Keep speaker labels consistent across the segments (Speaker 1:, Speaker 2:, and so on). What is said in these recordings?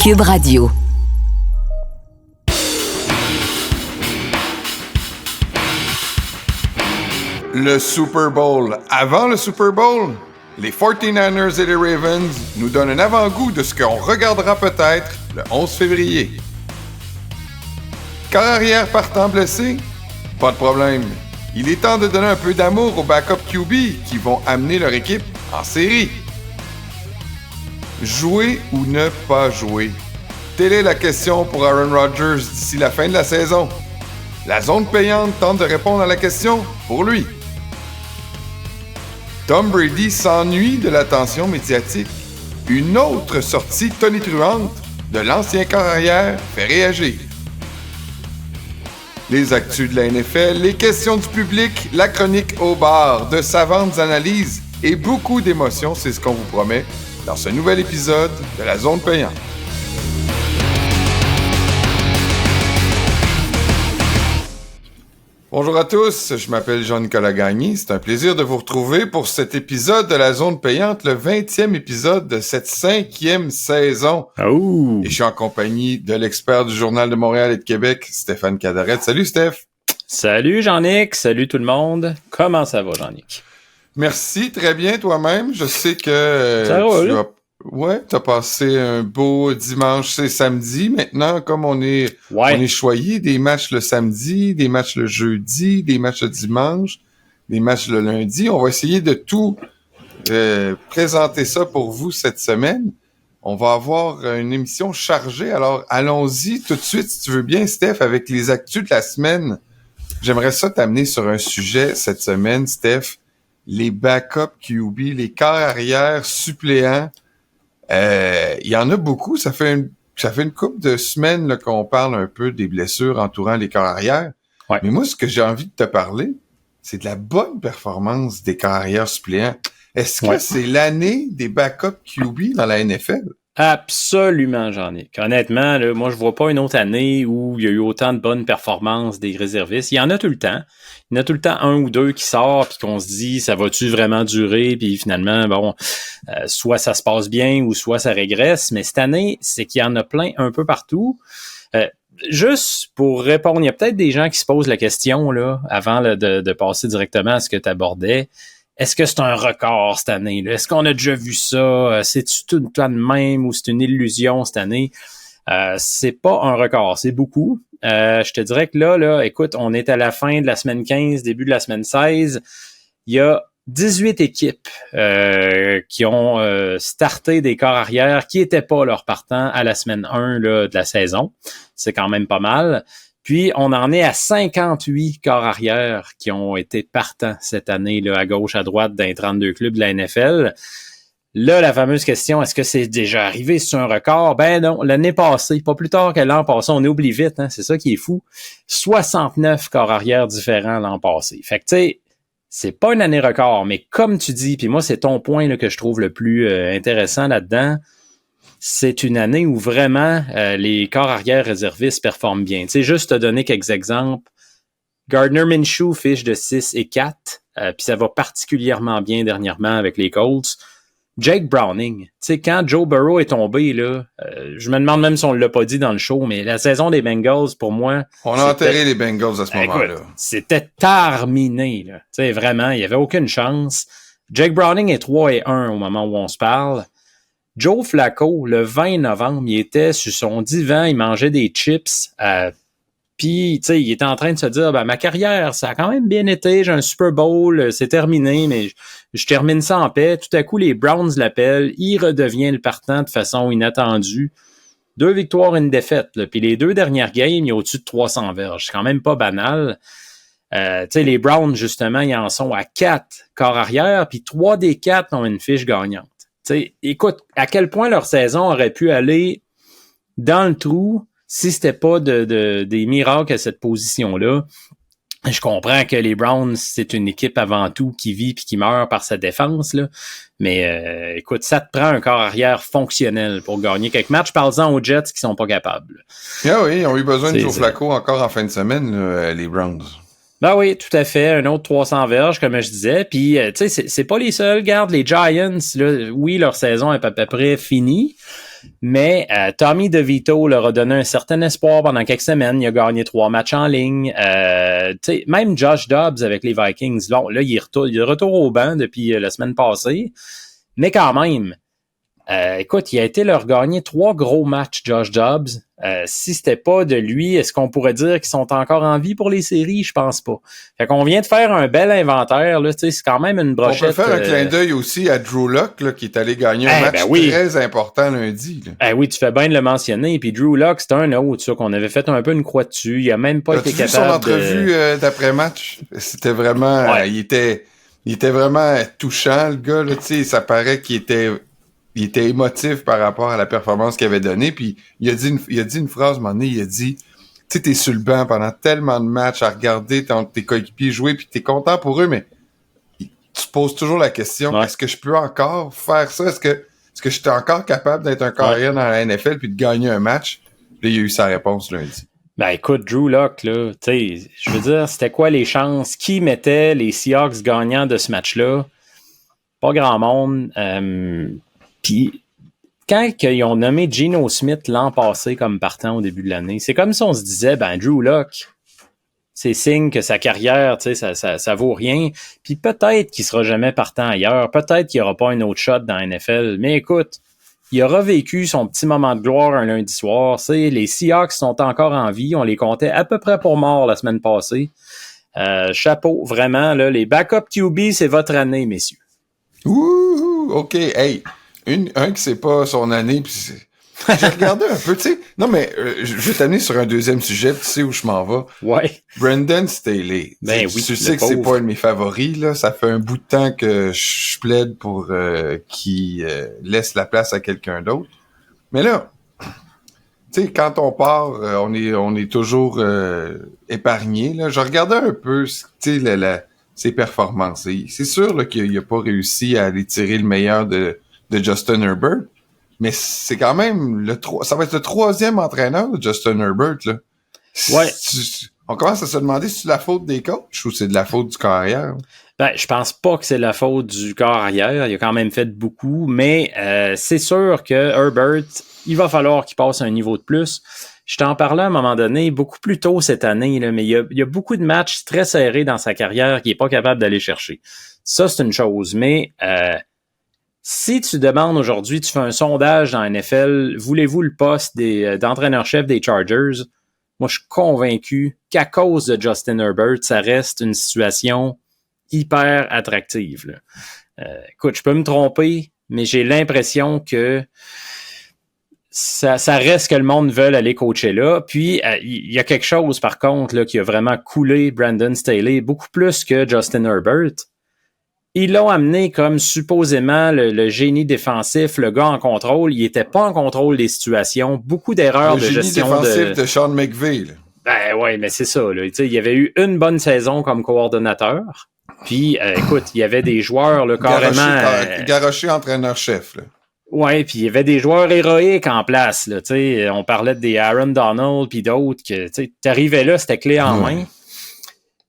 Speaker 1: Cube Radio.
Speaker 2: Le Super Bowl. Avant le Super Bowl, les 49ers et les Ravens nous donnent un avant-goût de ce qu'on regardera peut-être le 11 février. Corps arrière partant blessé? Pas de problème. Il est temps de donner un peu d'amour aux backup QB qui vont amener leur équipe en série. Jouer ou ne pas jouer? Telle est la question pour Aaron Rodgers d'ici la fin de la saison. La zone payante tente de répondre à la question pour lui. Tom Brady s'ennuie de l'attention médiatique. Une autre sortie tonitruante de l'ancien corps arrière fait réagir. Les actus de la NFL, les questions du public, la chronique au bar, de savantes analyses et beaucoup d'émotions, c'est ce qu'on vous promet dans ce nouvel épisode de la Zone payante. Bonjour à tous, je m'appelle Jean-Nicolas Gagné. C'est un plaisir de vous retrouver pour cet épisode de la Zone payante, le 20e épisode de cette 5e saison.
Speaker 3: Oh.
Speaker 2: Et je suis en compagnie de l'expert du Journal de Montréal et de Québec, Stéphane Cadarette. Salut Steph!
Speaker 3: Salut Jean-Nic, salut tout le monde. Comment ça va Jean-Nic?
Speaker 2: Merci, très bien toi-même. Je sais que
Speaker 3: ça roule.
Speaker 2: T'as passé un beau dimanche, c'est samedi. Maintenant, comme on est choyé, des matchs le samedi, des matchs le jeudi, des matchs le dimanche, des matchs le lundi. On va essayer de tout présenter ça pour vous cette semaine. On va avoir une émission chargée. Alors, allons-y tout de suite, si tu veux bien, Steph, avec les actus de la semaine. J'aimerais ça t'amener sur un sujet cette semaine, Steph. Les backup QB, les corps arrière suppléants. Il y en a beaucoup. Ça fait une couple de semaines là, qu'on parle un peu des blessures entourant les corps arrière.
Speaker 3: Ouais.
Speaker 2: Mais moi, ce que j'ai envie de te parler, c'est de la bonne performance des corps arrière suppléants. Est-ce que c'est l'année des backup QB dans la NFL?
Speaker 3: Absolument, Jean-Nic. Honnêtement, là, moi, je vois pas une autre année où il y a eu autant de bonnes performances des réservistes. Il y en a tout le temps. Il y en a tout le temps un ou deux qui sort puis qu'on se dit, ça va-tu vraiment durer? Puis finalement, soit ça se passe bien ou soit ça régresse. Mais cette année, c'est qu'il y en a plein un peu partout. Juste pour répondre, il y a peut-être des gens qui se posent la question là avant là, de passer directement à ce que tu abordais. Est-ce que c'est un record cette année? Là? Est-ce qu'on a déjà vu ça? C'est-tu tout le temps de même ou c'est une illusion cette année? C'est pas un record, c'est beaucoup. Je te dirais que là, écoute, on est à la fin de la semaine 15, début de la semaine 16. Il y a 18 équipes qui ont starté des corps arrière qui n'étaient pas leur partant à la semaine 1 là, de la saison. C'est quand même pas mal. Puis, on en est à 58 corps arrière qui ont été partants cette année, là, à gauche, à droite, dans les 32 clubs de la NFL. Là, la fameuse question, est-ce que c'est déjà arrivé? C'est un record? Ben non, l'année passée, pas plus tard que l'an passé, on oublie vite, hein, c'est ça qui est fou. 69 corps arrière différents l'an passé. Fait que, tu sais, c'est pas une année record, mais comme tu dis, puis moi, c'est ton point là, que je trouve le plus intéressant là-dedans, c'est une année où vraiment les corps arrière réservistes performent bien. Tu sais, juste te donner quelques exemples. Gardner Minshew fiche de 6-4, puis ça va particulièrement bien dernièrement avec les Colts. Jake Browning, tu sais, quand Joe Burrow est tombé, là, je me demande même si on l'a pas dit dans le show, mais la saison des Bengals, pour moi...
Speaker 2: On a enterré les Bengals à ce moment-là.
Speaker 3: Écoute, c'était terminé, là. Tu sais, vraiment, il y avait aucune chance. Jake Browning est 3-1 au moment où on se parle. Joe Flacco, le 20 novembre, il était sur son divan, il mangeait des chips, puis, tu sais, il était en train de se dire, ma carrière, ça a quand même bien été, j'ai un Super Bowl, c'est terminé, mais je termine ça en paix. Tout à coup, les Browns l'appellent, il redevient le partant de façon inattendue. 2 victoires, 1 défaite, puis les 2 dernières games, il y a au-dessus de 300 verges. C'est quand même pas banal. Tu sais, les Browns, justement, ils en sont à 4 corps arrière, puis 3 des 4 ont une fiche gagnante. T'sais, écoute, à quel point leur saison aurait pu aller dans le trou si c'était pas des miracles à cette position-là. Je comprends que les Browns, c'est une équipe avant tout qui vit puis qui meurt par sa défense, là. Mais écoute, ça te prend un corps arrière fonctionnel pour gagner quelques matchs. Parle-en aux Jets qui sont pas capables.
Speaker 2: Ah oui, ils ont eu besoin de Joe Flacco encore en fin de semaine, là, les Browns.
Speaker 3: Ben oui, tout à fait. Un autre 300 verges, comme je disais. Puis, tu sais, c'est pas les seuls. Regarde, les Giants, là, oui, leur saison est à peu près finie. Mais Tommy DeVito leur a donné un certain espoir pendant quelques semaines. Il a gagné 3 matchs en ligne. Même Josh Dobbs avec les Vikings, bon, là, il est de retour au banc depuis la semaine passée. Mais quand même, écoute, il a été leur gagner 3 gros matchs, Josh Dobbs. Si c'était pas de lui, est-ce qu'on pourrait dire qu'ils sont encore en vie pour les séries? Je pense pas. Fait qu'on vient de faire un bel inventaire, là, tu sais, c'est quand même une brochette.
Speaker 2: On peut faire un clin d'œil aussi à Drew Lock, là, qui est allé gagner un match très important lundi.
Speaker 3: Oui, tu fais bien de le mentionner. Puis Drew Lock, c'était un autre, ça, qu'on avait fait un peu une croix dessus. Il a même pas été capable
Speaker 2: son entrevue d'après-match? C'était vraiment... il était vraiment touchant, le gars, là, tu sais, ça paraît qu'il était émotif par rapport à la performance qu'il avait donnée, puis il a dit une phrase, à un moment donné, il a dit, tu sais, t'es sur le banc pendant tellement de matchs à regarder tes coéquipiers jouer, puis t'es content pour eux, mais tu te poses toujours la question, est-ce que je peux encore faire ça? Est-ce que je suis encore capable d'être un carrière dans la NFL puis de gagner un match? Là, il a eu sa réponse lundi.
Speaker 3: Ben écoute, Drew Lock, là, tu sais, je veux dire, c'était quoi les chances? Qui mettait les Seahawks gagnants de ce match-là? Pas grand monde. Puis, quand ils ont nommé Geno Smith l'an passé comme partant au début de l'année, c'est comme si on se disait, ben, Drew Lock, c'est signe que sa carrière, tu sais, ça vaut rien. Puis peut-être qu'il sera jamais partant ailleurs. Peut-être qu'il n'y aura pas un autre shot dans la NFL. Mais écoute, il aura vécu son petit moment de gloire un lundi soir. C'est les Seahawks sont encore en vie. On les comptait à peu près pour morts la semaine passée. Chapeau, vraiment, là, les backup QB, c'est votre année, messieurs.
Speaker 2: Ouh, OK, hey. Un qui c'est pas son année, puis j'ai regardé un peu, tu sais. Non, mais je vais t'amener sur un deuxième sujet, tu sais où je m'en vais.
Speaker 3: Ouais.
Speaker 2: Brandon Staley.
Speaker 3: Ben oui,
Speaker 2: tu sais que c'est pas un de mes favoris, là. Ça fait un bout de temps que je plaide pour qu'il laisse la place à quelqu'un d'autre. Mais là, tu sais, quand on part, on est toujours épargné, là. Je regardais un peu, tu sais, ses performances. C'est sûr là, qu'il a pas réussi à aller tirer le meilleur de Justin Herbert, mais c'est quand même ça va être le 3e entraîneur de Justin Herbert, là.
Speaker 3: Ouais.
Speaker 2: On commence à se demander si c'est la faute des coachs ou c'est de la faute du corps arrière.
Speaker 3: Ben, je pense pas que c'est la faute du corps arrière. Il a quand même fait beaucoup, mais c'est sûr que Herbert, il va falloir qu'il passe un niveau de plus. Je t'en parlais à un moment donné, beaucoup plus tôt cette année, là, mais il y a beaucoup de matchs très serrés dans sa carrière qu'il est pas capable d'aller chercher. Ça, c'est une chose, mais si tu demandes aujourd'hui, tu fais un sondage dans la NFL, voulez-vous le poste d'entraîneur-chef des Chargers? Moi, je suis convaincu qu'à cause de Justin Herbert, ça reste une situation hyper attractive, là. Écoute, je peux me tromper, mais j'ai l'impression que ça reste que le monde veut aller coacher là. Puis, il y a quelque chose, par contre, là, qui a vraiment coulé Brandon Staley beaucoup plus que Justin Herbert. Ils l'ont amené comme supposément le génie défensif, le gars en contrôle. Il était pas en contrôle des situations. Beaucoup d'erreurs de gestion.
Speaker 2: Le génie défensif de Sean McVay, là.
Speaker 3: Ben ouais, mais c'est ça. Là. Il y avait eu une bonne saison comme coordonnateur. Puis, écoute, il y avait des joueurs là, carrément...
Speaker 2: Garoché entraîneur-chef. Là.
Speaker 3: Ouais, puis il y avait des joueurs héroïques en place. Là, on parlait des Aaron Donald puis d'autres que t'arrivais là, c'était clé en main.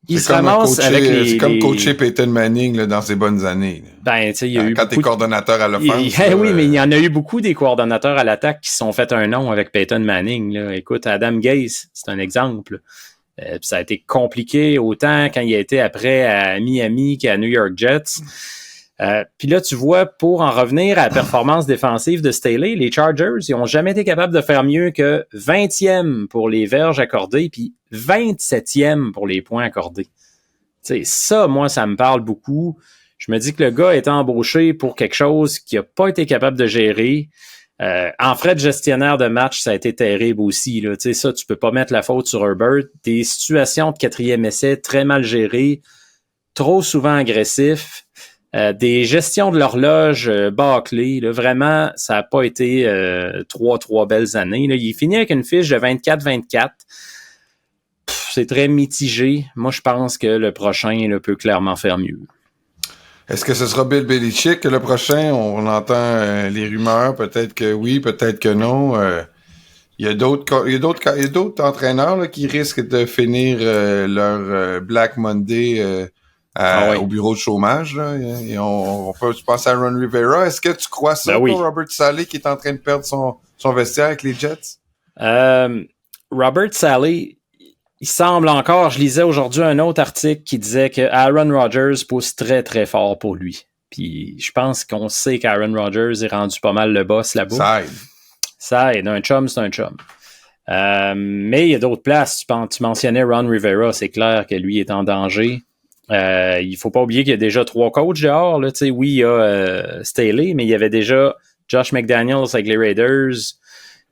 Speaker 3: Il se ramasse avec les...
Speaker 2: C'est comme coacher Peyton Manning là, dans ses bonnes années. Là.
Speaker 3: Ben, tu sais, il y a eu
Speaker 2: quand t'es coordonnateur à l'offense.
Speaker 3: Oui, mais il y en a eu beaucoup des coordonnateurs à l'attaque qui se sont fait un nom avec Peyton Manning. Là. Écoute, Adam Gase, c'est un exemple. Ça a été compliqué autant quand il a été après à Miami qu'à New York Jets. Puis là, tu vois, pour en revenir à la performance défensive de Staley, les Chargers, ils ont jamais été capables de faire mieux que 20e pour les verges accordées, puis 27e pour les points accordés. T'sais, ça, moi, ça me parle beaucoup. Je me dis que le gars est embauché pour quelque chose qu'il n'a pas été capable de gérer. En frais de gestionnaire de match, ça a été terrible aussi. Là. T'sais, ça, tu peux pas mettre la faute sur Herbert. Des situations de 4e essai très mal gérées, trop souvent agressifs. Des gestions de l'horloge bâclées. Là, vraiment, ça n'a pas été trois belles années. Là. Il finit avec une fiche de 24-24. C'est très mitigé. Moi, je pense que le prochain là, peut clairement faire mieux.
Speaker 2: Est-ce que ce sera Bill Belichick le prochain? On entend les rumeurs. Peut-être que oui, peut-être que non. Il y a d'autres entraîneurs là, qui risquent de finir leur Black Monday au bureau de chômage. Là. Et on peut penser à Ron Rivera. Est-ce que tu crois ça pour Robert Saleh qui est en train de perdre son vestiaire avec les Jets?
Speaker 3: Robert Saleh, il semble encore, je lisais aujourd'hui un autre article qui disait que Aaron Rodgers pousse très très fort pour lui. Puis je pense qu'on sait qu'Aaron Rodgers est rendu pas mal le boss là-bas. Ça aide. Un chum, c'est un chum. Mais il y a d'autres places. Tu mentionnais Ron Rivera, c'est clair que lui est en danger. Il faut pas oublier qu'il y a déjà 3 coachs dehors. Là. Oui, il y a Staley, mais il y avait déjà Josh McDaniels avec les Raiders.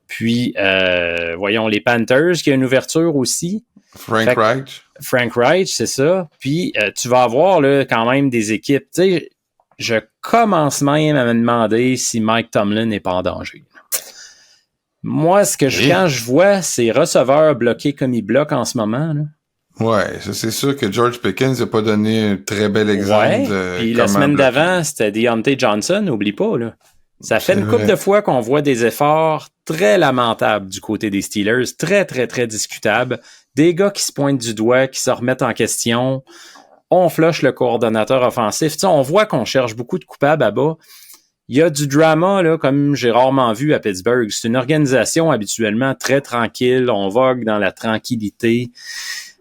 Speaker 3: Puis, voyons, les Panthers, qui a une ouverture aussi. Frank Reich, c'est ça. Puis, tu vas avoir là, quand même des équipes. Tu sais, je commence même à me demander si Mike Tomlin n'est pas en danger. Moi, quand je vois ces receveurs bloqués comme ils bloquent en ce moment, là.
Speaker 2: Ouais, c'est sûr que George Pickens n'a pas donné un très bel exemple.
Speaker 3: Ouais, puis la semaine d'avant, c'était Deontay Johnson, n'oublie pas, là. Ça fait une couple de fois qu'on voit des efforts très lamentables du côté des Steelers, très, très, très discutables. Des gars qui se pointent du doigt, qui se remettent en question. On flush le coordonnateur offensif. Tu sais, on voit qu'on cherche beaucoup de coupables à bas. Il y a du drama, là, comme j'ai rarement vu à Pittsburgh. C'est une organisation habituellement très tranquille. On vogue dans la tranquillité.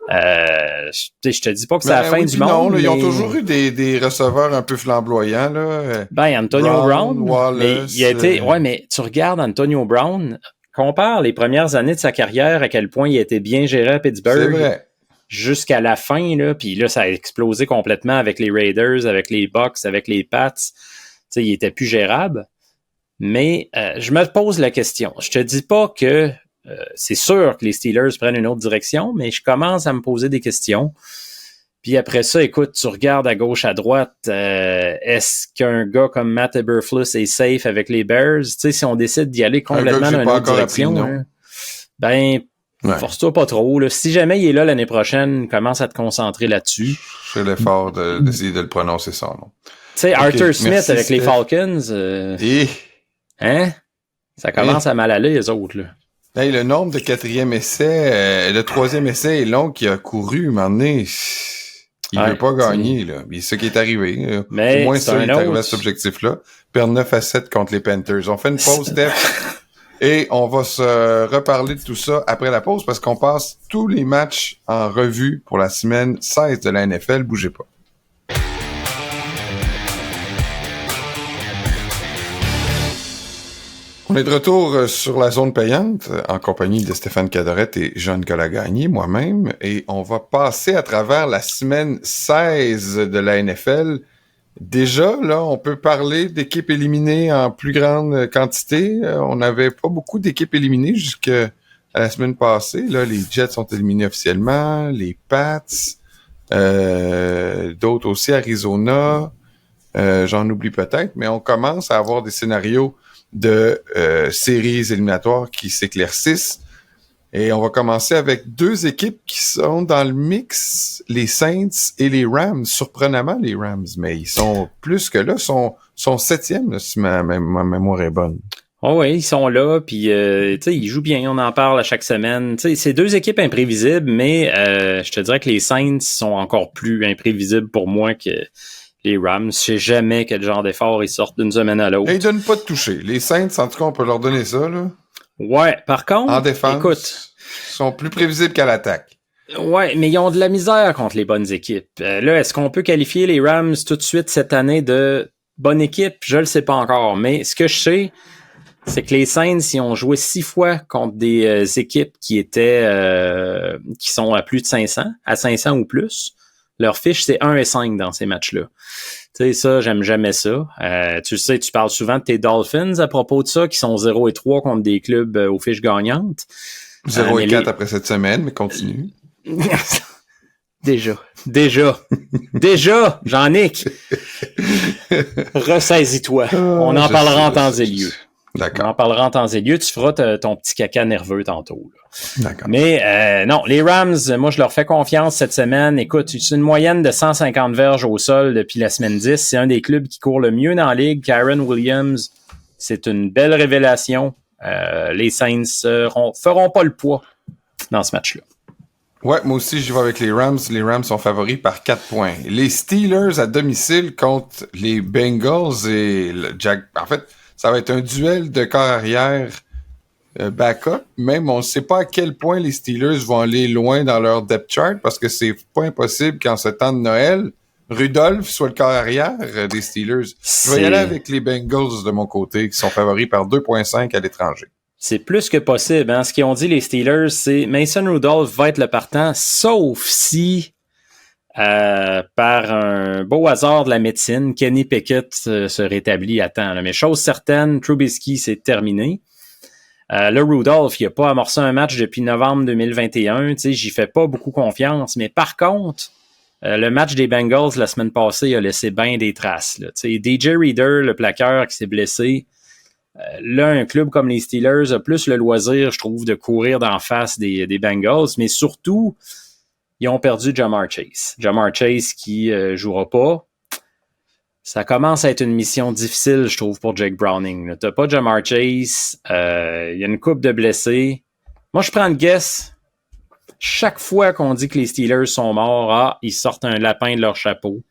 Speaker 3: Je te dis pas que c'est la fin du monde.
Speaker 2: Non, là, mais... Ils ont toujours eu des receveurs un peu flamboyants. Là.
Speaker 3: Antonio Brown, Wallace, mais il a été. Ouais, mais tu regardes Antonio Brown, compare les premières années de sa carrière, à quel point il a été bien géré à Pittsburgh.
Speaker 2: C'est vrai.
Speaker 3: Jusqu'à la fin, là, puis là, ça a explosé complètement avec les Raiders, avec les Bucks, avec les Pats. Il était plus gérable. Mais je me pose la question. Je te dis pas que c'est sûr que les Steelers prennent une autre direction, mais je commence à me poser des questions. Puis après ça, écoute, tu regardes à gauche, à droite, est-ce qu'un gars comme Matt Eberflus est safe avec les Bears? Tu sais, si on décide d'y aller complètement dans une autre direction, force-toi pas trop. Là. Si jamais il est là l'année prochaine, commence à te concentrer là-dessus.
Speaker 2: Je fais l'effort d'essayer de le prononcer son nom.
Speaker 3: Tu sais, Arthur Smith avec les Falcons, hein? Ça commence à mal aller, les autres, là.
Speaker 2: Hey, le nombre de 4e essais, le 3e essai est long qui a couru, un moment donné. Il veut pas gagner, là. C'est ce qui est arrivé.
Speaker 3: Mais
Speaker 2: au moins ça, il est arrivé à cet objectif-là. Perdre 9-7 contre les Panthers. On fait une pause, Steph. Et on va se reparler de tout ça après la pause parce qu'on passe tous les matchs en revue pour la semaine 16 de la NFL. Bougez pas. On est de retour sur la zone payante en compagnie de Stéphane Cadorette et Jean Galagagné, moi-même, et on va passer à travers la semaine 16 de la NFL. Déjà, là, on peut parler d'équipes éliminées en plus grande quantité. On n'avait pas beaucoup d'équipes éliminées jusqu'à la semaine passée. Là, les Jets sont éliminés officiellement, les Pats, d'autres aussi, Arizona, j'en oublie peut-être, mais on commence à avoir des scénarios de séries éliminatoires qui s'éclaircissent. Et on va commencer avec 2 équipes qui sont dans le mix, les Saints et les Rams. Surprenamment, les Rams, mais ils sont plus que là, sont 7e, là, si ma mémoire est bonne.
Speaker 3: Oh oui, ils sont là, puis ils jouent bien, on en parle à chaque semaine. T'sais, c'est 2 équipes imprévisibles, mais je te dirais que les Saints sont encore plus imprévisibles pour moi que les Rams. Je sais jamais quel genre d'effort ils sortent d'une semaine à l'autre.
Speaker 2: Et ils donnent pas de toucher. Les Saints, en tout cas, on peut leur donner ça, là.
Speaker 3: Ouais, par contre,
Speaker 2: en défense,
Speaker 3: écoute,
Speaker 2: ils sont plus prévisibles qu'à l'attaque.
Speaker 3: Ouais, mais ils ont de la misère contre les bonnes équipes. Là, est-ce qu'on peut qualifier les Rams tout de suite cette année de bonne équipe? Je le sais pas encore, mais ce que je sais, c'est que les Saints, ils ont joué 6 fois contre des équipes qui sont à plus de 500, à 500 ou plus. Leur fiche, c'est 1-5 dans ces matchs-là. Tu sais, ça, j'aime jamais ça. Tu sais, tu parles souvent de tes Dolphins à propos de ça, qui sont 0-3 contre des clubs aux fiches gagnantes.
Speaker 2: 0-4 après cette semaine, mais continue.
Speaker 3: Déjà, Jean-Nic. Ressaisis-toi. On en parlera en temps et lieu.
Speaker 2: D'accord.
Speaker 3: On en parlera en temps et lieu. Tu feras ton petit caca nerveux tantôt. Là.
Speaker 2: D'accord.
Speaker 3: Mais non, les Rams, moi, je leur fais confiance cette semaine. Écoute, c'est une moyenne de 150 verges au sol depuis la semaine 10. C'est un des clubs qui court le mieux dans la ligue. Kyren Williams, c'est une belle révélation. Les Saints feront pas le poids dans ce match-là. Ouais,
Speaker 2: moi aussi, j'y vais avec les Rams. Les Rams sont favoris par 4 points. Les Steelers à domicile contre les Bengals et le Jack. En fait, ça va être un duel de corps arrière backup. Même, on ne sait pas à quel point les Steelers vont aller loin dans leur depth chart parce que c'est pas impossible qu'en ce temps de Noël, Rudolph soit le corps arrière des Steelers. Je vais y aller avec les Bengals de mon côté, qui sont favoris par 2,5 à l'étranger.
Speaker 3: C'est plus que possible. Hein? Ce qu'ils ont dit, les Steelers, c'est Mason Rudolph va être le partant, sauf si, par un beau hasard de la médecine, Kenny Pickett se rétablit à temps. Là. Mais chose certaine, Trubisky, c'est terminé. Là, Rudolph, il n'a pas amorcé un match depuis novembre 2021. J'y fais pas beaucoup confiance. Mais par contre, le match des Bengals la semaine passée a laissé bien des traces. Là. DJ Reader, le plaqueur qui s'est blessé, là, un club comme les Steelers a plus le loisir, je trouve, de courir d'en face des Bengals, mais surtout, ils ont perdu Ja'Marr Chase. Ja'Marr Chase qui jouera pas. Ça commence à être une mission difficile, je trouve, pour Jake Browning. Là. T'as pas Ja'Marr Chase, il y a une couple de blessés. Moi, je prends le guess. Chaque fois qu'on dit que les Steelers sont morts, ils sortent un lapin de leur chapeau.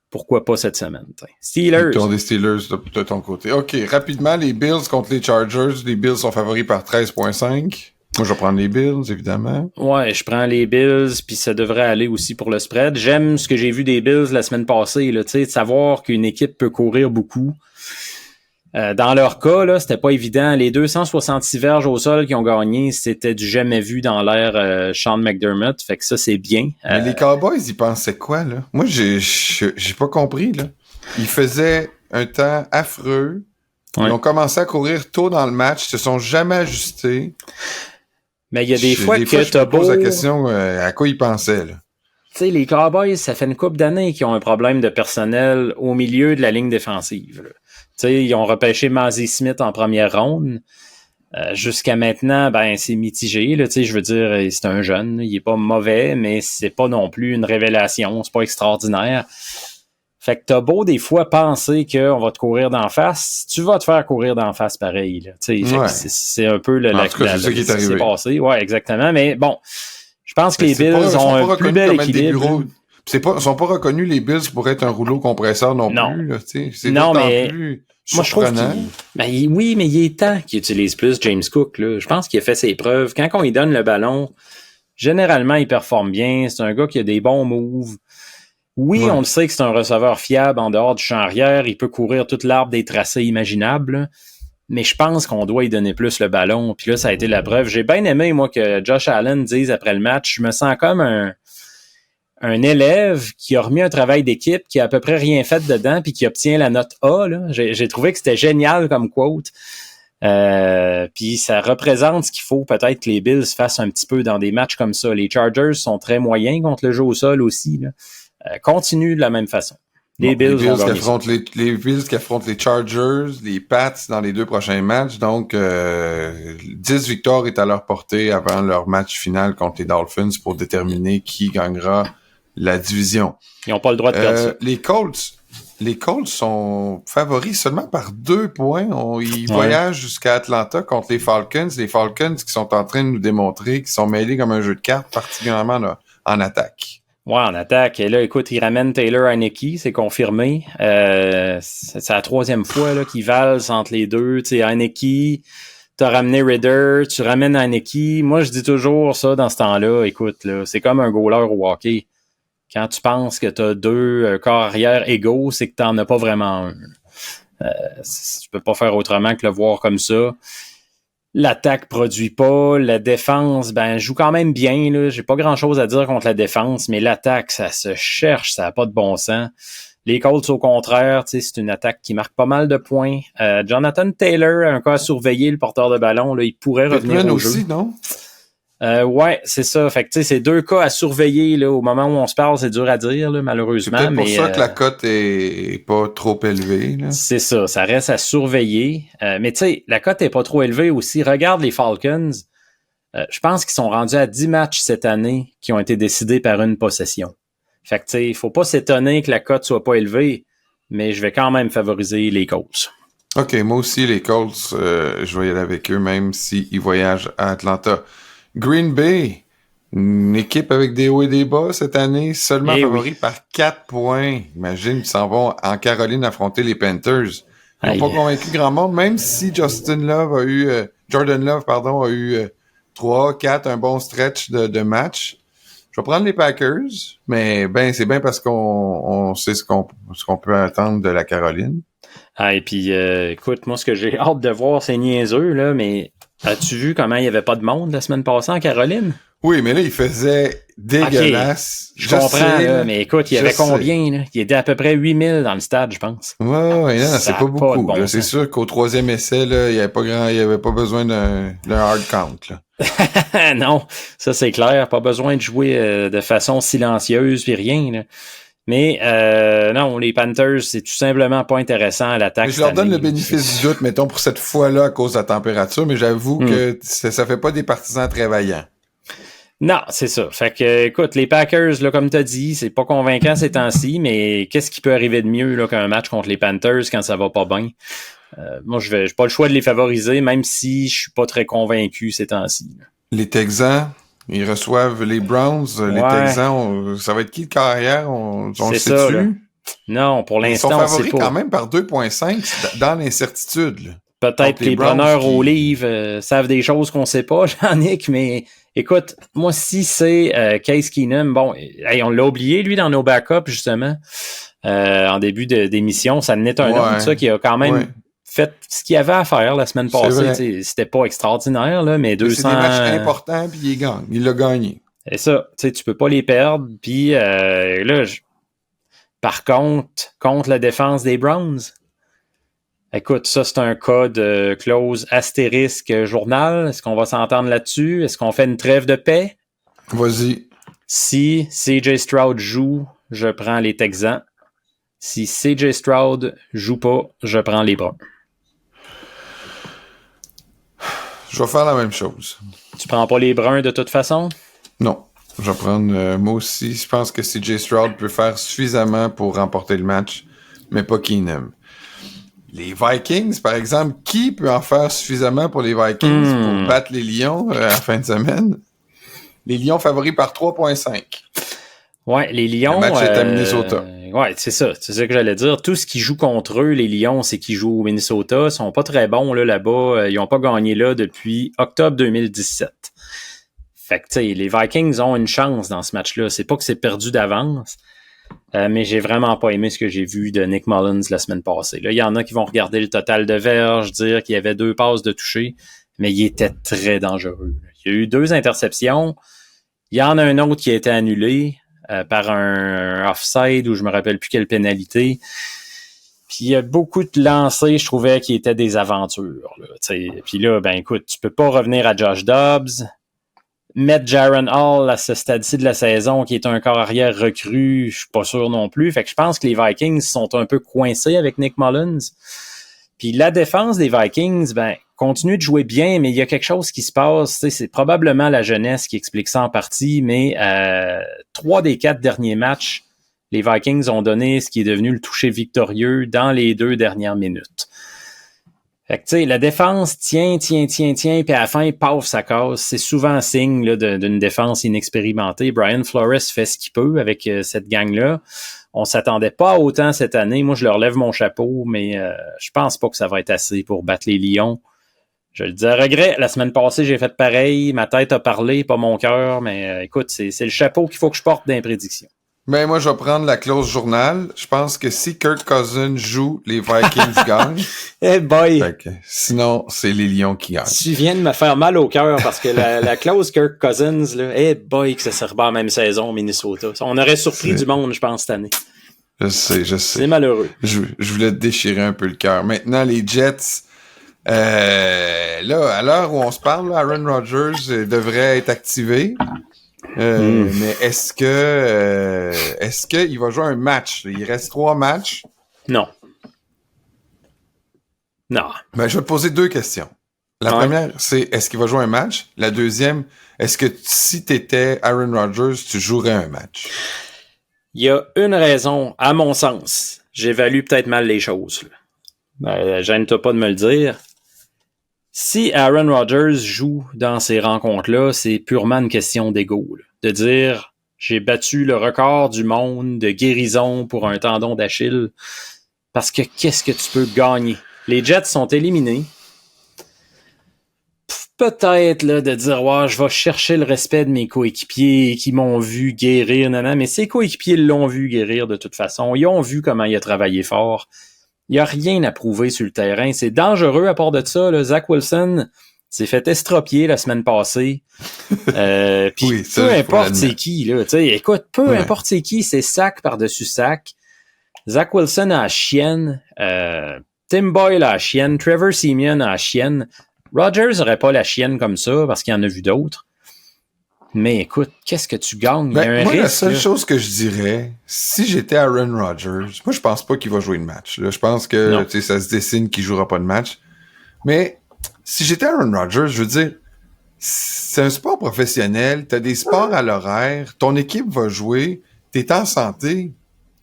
Speaker 3: Pourquoi pas cette semaine? T'sais. Steelers.
Speaker 2: Ils ont des Steelers de ton côté. OK, rapidement, les Bills contre les Chargers. Les Bills sont favoris par 13,5. Moi, je vais prendre les Bills, évidemment.
Speaker 3: Ouais, je prends les Bills, puis ça devrait aller aussi pour le spread. J'aime ce que j'ai vu des Bills la semaine passée, là, de savoir qu'une équipe peut courir beaucoup. Dans leur cas, là, c'était pas évident. Les 266 verges au sol qui ont gagné, c'était du jamais vu dans l'ère Sean McDermott. Fait que ça, c'est bien.
Speaker 2: Mais les Cowboys, ils pensaient quoi, là? Moi, j'ai pas compris, là. Ils faisaient un temps affreux. Ouais. Ils ont commencé à courir tôt dans le match. Ils se sont jamais ajustés.
Speaker 3: Mais il y a des fois que
Speaker 2: je me pose la question à quoi ils pensaient, là.
Speaker 3: Tu sais, les Cowboys, ça fait une couple d'années qu'ils ont un problème de personnel au milieu de la ligne défensive, là. Tu sais, ils ont repêché Mazi Smith en première ronde. Jusqu'à maintenant, ben c'est mitigé. Là, tu sais, je veux dire, c'est un jeune. Il est pas mauvais, mais c'est pas non plus une révélation. C'est pas extraordinaire. Fait que t'as beau des fois penser qu'on va te courir d'en face, tu vas te faire courir d'en face pareil. Là. Tu sais, c'est un peu
Speaker 2: ce qui est
Speaker 3: passé. Ouais, exactement. Mais bon, je pense que les Bills ont un plus bel équilibre.
Speaker 2: Ils sont pas reconnus, les Bills, pour être un rouleau compresseur non plus. Là, c'est
Speaker 3: non, mais
Speaker 2: plus
Speaker 3: moi, je trouve oui, mais il est temps qu'il utilise plus James Cook. Là. Je pense qu'il a fait ses preuves. Quand on lui donne le ballon, généralement, il performe bien. C'est un gars qui a des bons moves. Oui, on le sait que c'est un receveur fiable en dehors du champ arrière. Il peut courir toute l'arbre des tracés imaginables. Mais je pense qu'on doit lui donner plus le ballon. Puis là, ça a été la preuve. J'ai bien aimé, moi, que Josh Allen dise après le match, je me sens comme un élève qui a remis un travail d'équipe, qui a à peu près rien fait dedans, puis qui obtient la note A. Là. J'ai trouvé que c'était génial comme quote. Puis ça représente ce qu'il faut peut-être que les Bills fassent un petit peu dans des matchs comme ça. Les Chargers sont très moyens contre le jeu au sol aussi. Là. Continue de la même façon. Les Bills
Speaker 2: qui affrontent les Chargers, les Pats dans les 2 prochains matchs. Donc, 10 victoires est à leur portée avant leur match final contre les Dolphins pour déterminer qui gagnera la division.
Speaker 3: Ils n'ont pas le droit de perdre ça.
Speaker 2: Les Colts sont favoris seulement par 2 points. Ils voyagent jusqu'à Atlanta contre les Falcons. Les Falcons qui sont en train de nous démontrer qu'ils sont mêlés comme un jeu de cartes, particulièrement là, en attaque.
Speaker 3: Ouais, en attaque. Et là, écoute, ils ramènent Taylor Heinicke, c'est confirmé. C'est la 3e fois là, qu'ils valent entre les deux. Tu sais, Heinicke, t'as ramené Ridder, tu ramènes Heinicke. Moi, je dis toujours ça dans ce temps-là. Écoute, là, c'est comme un goaler au hockey. Quand tu penses que t'as 2 corps arrière égaux, c'est que t'en as pas vraiment un. Tu peux pas faire autrement que le voir comme ça. L'attaque produit pas, la défense, joue quand même bien, là. J'ai pas grand chose à dire contre la défense, mais l'attaque, ça se cherche, ça a pas de bon sens. Les Colts, au contraire, c'est une attaque qui marque pas mal de points. Jonathan Taylor, un cas à surveiller, le porteur de ballon, là, il pourrait revenir au jeu.
Speaker 2: Aussi, non?
Speaker 3: Ouais, c'est ça. Fait que tu sais, c'est 2 cas à surveiller là. Au moment où on se parle, c'est dur à dire, là, malheureusement.
Speaker 2: C'est peut-être pour ça que la cote est pas trop élevée. Là.
Speaker 3: C'est ça, ça reste à surveiller. Mais tu sais, la cote est pas trop élevée aussi. Regarde les Falcons. Je pense qu'ils sont rendus à 10 matchs cette année qui ont été décidés par une possession. Fait que tu sais, il faut pas s'étonner que la cote soit pas élevée, mais je vais quand même favoriser les Colts.
Speaker 2: OK, moi aussi, les Colts, je vais y aller avec eux, même s'ils voyagent à Atlanta. Green Bay, une équipe avec des hauts et des bas cette année, seulement favori par 4 points. Imagine, ils s'en vont en Caroline affronter les Panthers. Ils n'ont pas convaincu grand monde, même si Jordan Love a eu 3, 4, un bon stretch de match. Je vais prendre les Packers, mais c'est bien parce qu'on sait ce qu'on peut attendre de la Caroline.
Speaker 3: Et puis, écoute, moi, ce que j'ai hâte de voir, c'est niaiseux, là, mais as-tu vu comment il n'y avait pas de monde la semaine passée en Caroline?
Speaker 2: Oui, mais là, il faisait dégueulasse.
Speaker 3: Okay. Je comprends, là, mais écoute, il y avait combien, là? Il était à peu près 8000 dans le stade, je pense.
Speaker 2: Ouais, non, c'est pas beaucoup. Bon c'est sûr qu'au 3e essai, là, il y avait pas besoin d'un hard count, là.
Speaker 3: Non, ça c'est clair. Pas besoin de jouer de façon silencieuse puis rien, là. Mais non, les Panthers, c'est tout simplement pas intéressant à l'attaque.
Speaker 2: Mais je leur donne le bénéfice du doute, mettons, pour cette fois-là à cause de la température, mais j'avoue que ça fait pas des partisans très vaillants.
Speaker 3: Non, c'est ça. Fait que, écoute, les Packers, là, comme t'as dit, c'est pas convaincant ces temps-ci, mais qu'est-ce qui peut arriver de mieux là, qu'un match contre les Panthers quand ça va pas bien? Moi, j'ai pas le choix de les favoriser, même si je suis pas très convaincu ces temps-ci. Là.
Speaker 2: Les Texans, ils reçoivent les Browns. Les Texans, ça va être qui le carrière? On le sait-tu?
Speaker 3: Non, pour l'instant,
Speaker 2: ils sont favoris quand même par 2,5 dans l'incertitude. Là.
Speaker 3: Peut-être que les preneurs au livre savent des choses qu'on sait pas, Jean-Nic, mais écoute, moi, si c'est Case Keenum, bon, on l'a oublié, lui, dans nos backups, justement, en début d'émission, ça n'est un homme, ça, qui a quand même fait ce qu'il y avait à faire la semaine passée. C'était pas extraordinaire, là, mais 200...
Speaker 2: C'est des matchs importants, puis il gagne. Il l'a gagné.
Speaker 3: C'est ça, tu peux pas les perdre, puis là, par contre la défense des Browns... Écoute, ça, c'est un cas de clause astérisque journal. Est-ce qu'on va s'entendre là-dessus? Est-ce qu'on fait une trêve de paix?
Speaker 2: Vas-y.
Speaker 3: Si CJ Stroud joue, je prends les Texans. Si CJ Stroud joue pas, je prends les Browns.
Speaker 2: Je vais faire la même chose.
Speaker 3: Tu prends pas les Bruns de toute façon?
Speaker 2: Non. Je vais prendre... moi aussi, je pense que CJ Stroud peut faire suffisamment pour remporter le match, mais pas Keenum. Les Vikings, par exemple, qui peut en faire suffisamment pour les Vikings pour battre les Lions à la fin de semaine? Les Lions favoris par 3,5.
Speaker 3: Ouais, les Lions...
Speaker 2: Le match est à Minnesota.
Speaker 3: Ouais, c'est ça que j'allais dire. Tout ce qui joue contre eux, les Lions, c'est qu'ils jouent au Minnesota. Ils sont pas très bons là-bas. Ils ont pas gagné là depuis octobre 2017. Fait que, tu sais, les Vikings ont une chance dans ce match-là. C'est pas que c'est perdu d'avance. Mais j'ai vraiment pas aimé ce que j'ai vu de Nick Mullins la semaine passée. Là, il y en a qui vont regarder le total de verges, dire qu'il y avait 2 passes de toucher, mais il était très dangereux. Il y a eu 2 interceptions. Il y en a un autre qui a été annulé par un offside ou je me rappelle plus quelle pénalité. Puis il y a beaucoup de lancers, je trouvais, qui étaient des aventures. Là, puis là, ben écoute, tu peux pas revenir à Josh Dobbs. Mettre Jaron Hall à ce stade-ci de la saison, qui est un corps arrière recru, je suis pas sûr non plus. Fait que je pense que les Vikings sont un peu coincés avec Nick Mullins. Puis la défense des Vikings, ben, continue de jouer bien, mais il y a quelque chose qui se passe. C'est probablement la jeunesse qui explique ça en partie, mais 3 des 4 derniers matchs, les Vikings ont donné ce qui est devenu le toucher victorieux dans les 2 dernières minutes. Fait que, tu sais, la défense tient, puis à la fin, paf, ça casse. C'est souvent un signe là, d'une défense inexpérimentée. Brian Flores fait ce qu'il peut avec cette gang-là. On s'attendait pas à autant cette année. Moi, je leur lève mon chapeau, mais je pense pas que ça va être assez pour battre les Lions. Je le dis à regret. La semaine passée, j'ai fait pareil. Ma tête a parlé, pas mon cœur. Mais écoute, c'est le chapeau qu'il faut que je porte dans les prédictions.
Speaker 2: Ben, moi, je vais prendre la clause journal. Je pense que si Kirk Cousins joue, les Vikings gagnent.
Speaker 3: Eh boy!
Speaker 2: Sinon, c'est les Lions qui gagnent.
Speaker 3: Tu viens de me faire mal au cœur parce que la clause Kirk Cousins, là, eh boy, que ça serait pas la même saison au Minnesota. On aurait surpris du monde, je pense, cette année.
Speaker 2: Je sais.
Speaker 3: C'est malheureux.
Speaker 2: Je voulais te déchirer un peu le cœur. Maintenant, les Jets, là, à l'heure où on se parle, là, Aaron Rodgers devrait être activé. Mais est-ce qu'il va jouer un match? Il reste 3 matchs.
Speaker 3: Non.
Speaker 2: Ben, je vais te poser 2 questions. La première, c'est est-ce qu'il va jouer un match? La deuxième, est-ce que si t'étais Aaron Rodgers, tu jouerais un match?
Speaker 3: Il y a une raison, à mon sens. J'évalue peut-être mal les choses. Gêne-toi pas de me le dire. Si Aaron Rodgers joue dans ces rencontres-là, c'est purement une question d'ego. Là. De dire, j'ai battu le record du monde de guérison pour un tendon d'Achille. Parce que qu'est-ce que tu peux gagner Les Jets sont éliminés. Peut-être là, de dire je vais chercher le respect de mes coéquipiers qui m'ont vu guérir, mais ses coéquipiers l'ont vu guérir de toute façon. Ils ont vu comment il a travaillé fort. Il n'y a rien à prouver sur le terrain. C'est dangereux à part de ça. Là. Zach Wilson s'est fait estropier la semaine passée. Puis oui, peu importe c'est qui, là. Écoute, peu importe c'est qui, c'est sac par-dessus sac. Zach Wilson a la chienne. Tim Boyle a la chienne. Trevor Siemian a la chienne. Rodgers n'aurait pas la chienne comme ça parce qu'il en a vu d'autres. Mais écoute, qu'est-ce que tu gagnes? Il y a un risque,
Speaker 2: la seule chose que je dirais, si j'étais Aaron Rodgers, moi je pense pas qu'il va jouer le match. Là, je pense que ça se dessine qu'il jouera pas de match. Mais si j'étais Aaron Rodgers, je veux dire, c'est un sport professionnel, t'as des sports à l'horaire, ton équipe va jouer, t'es en santé.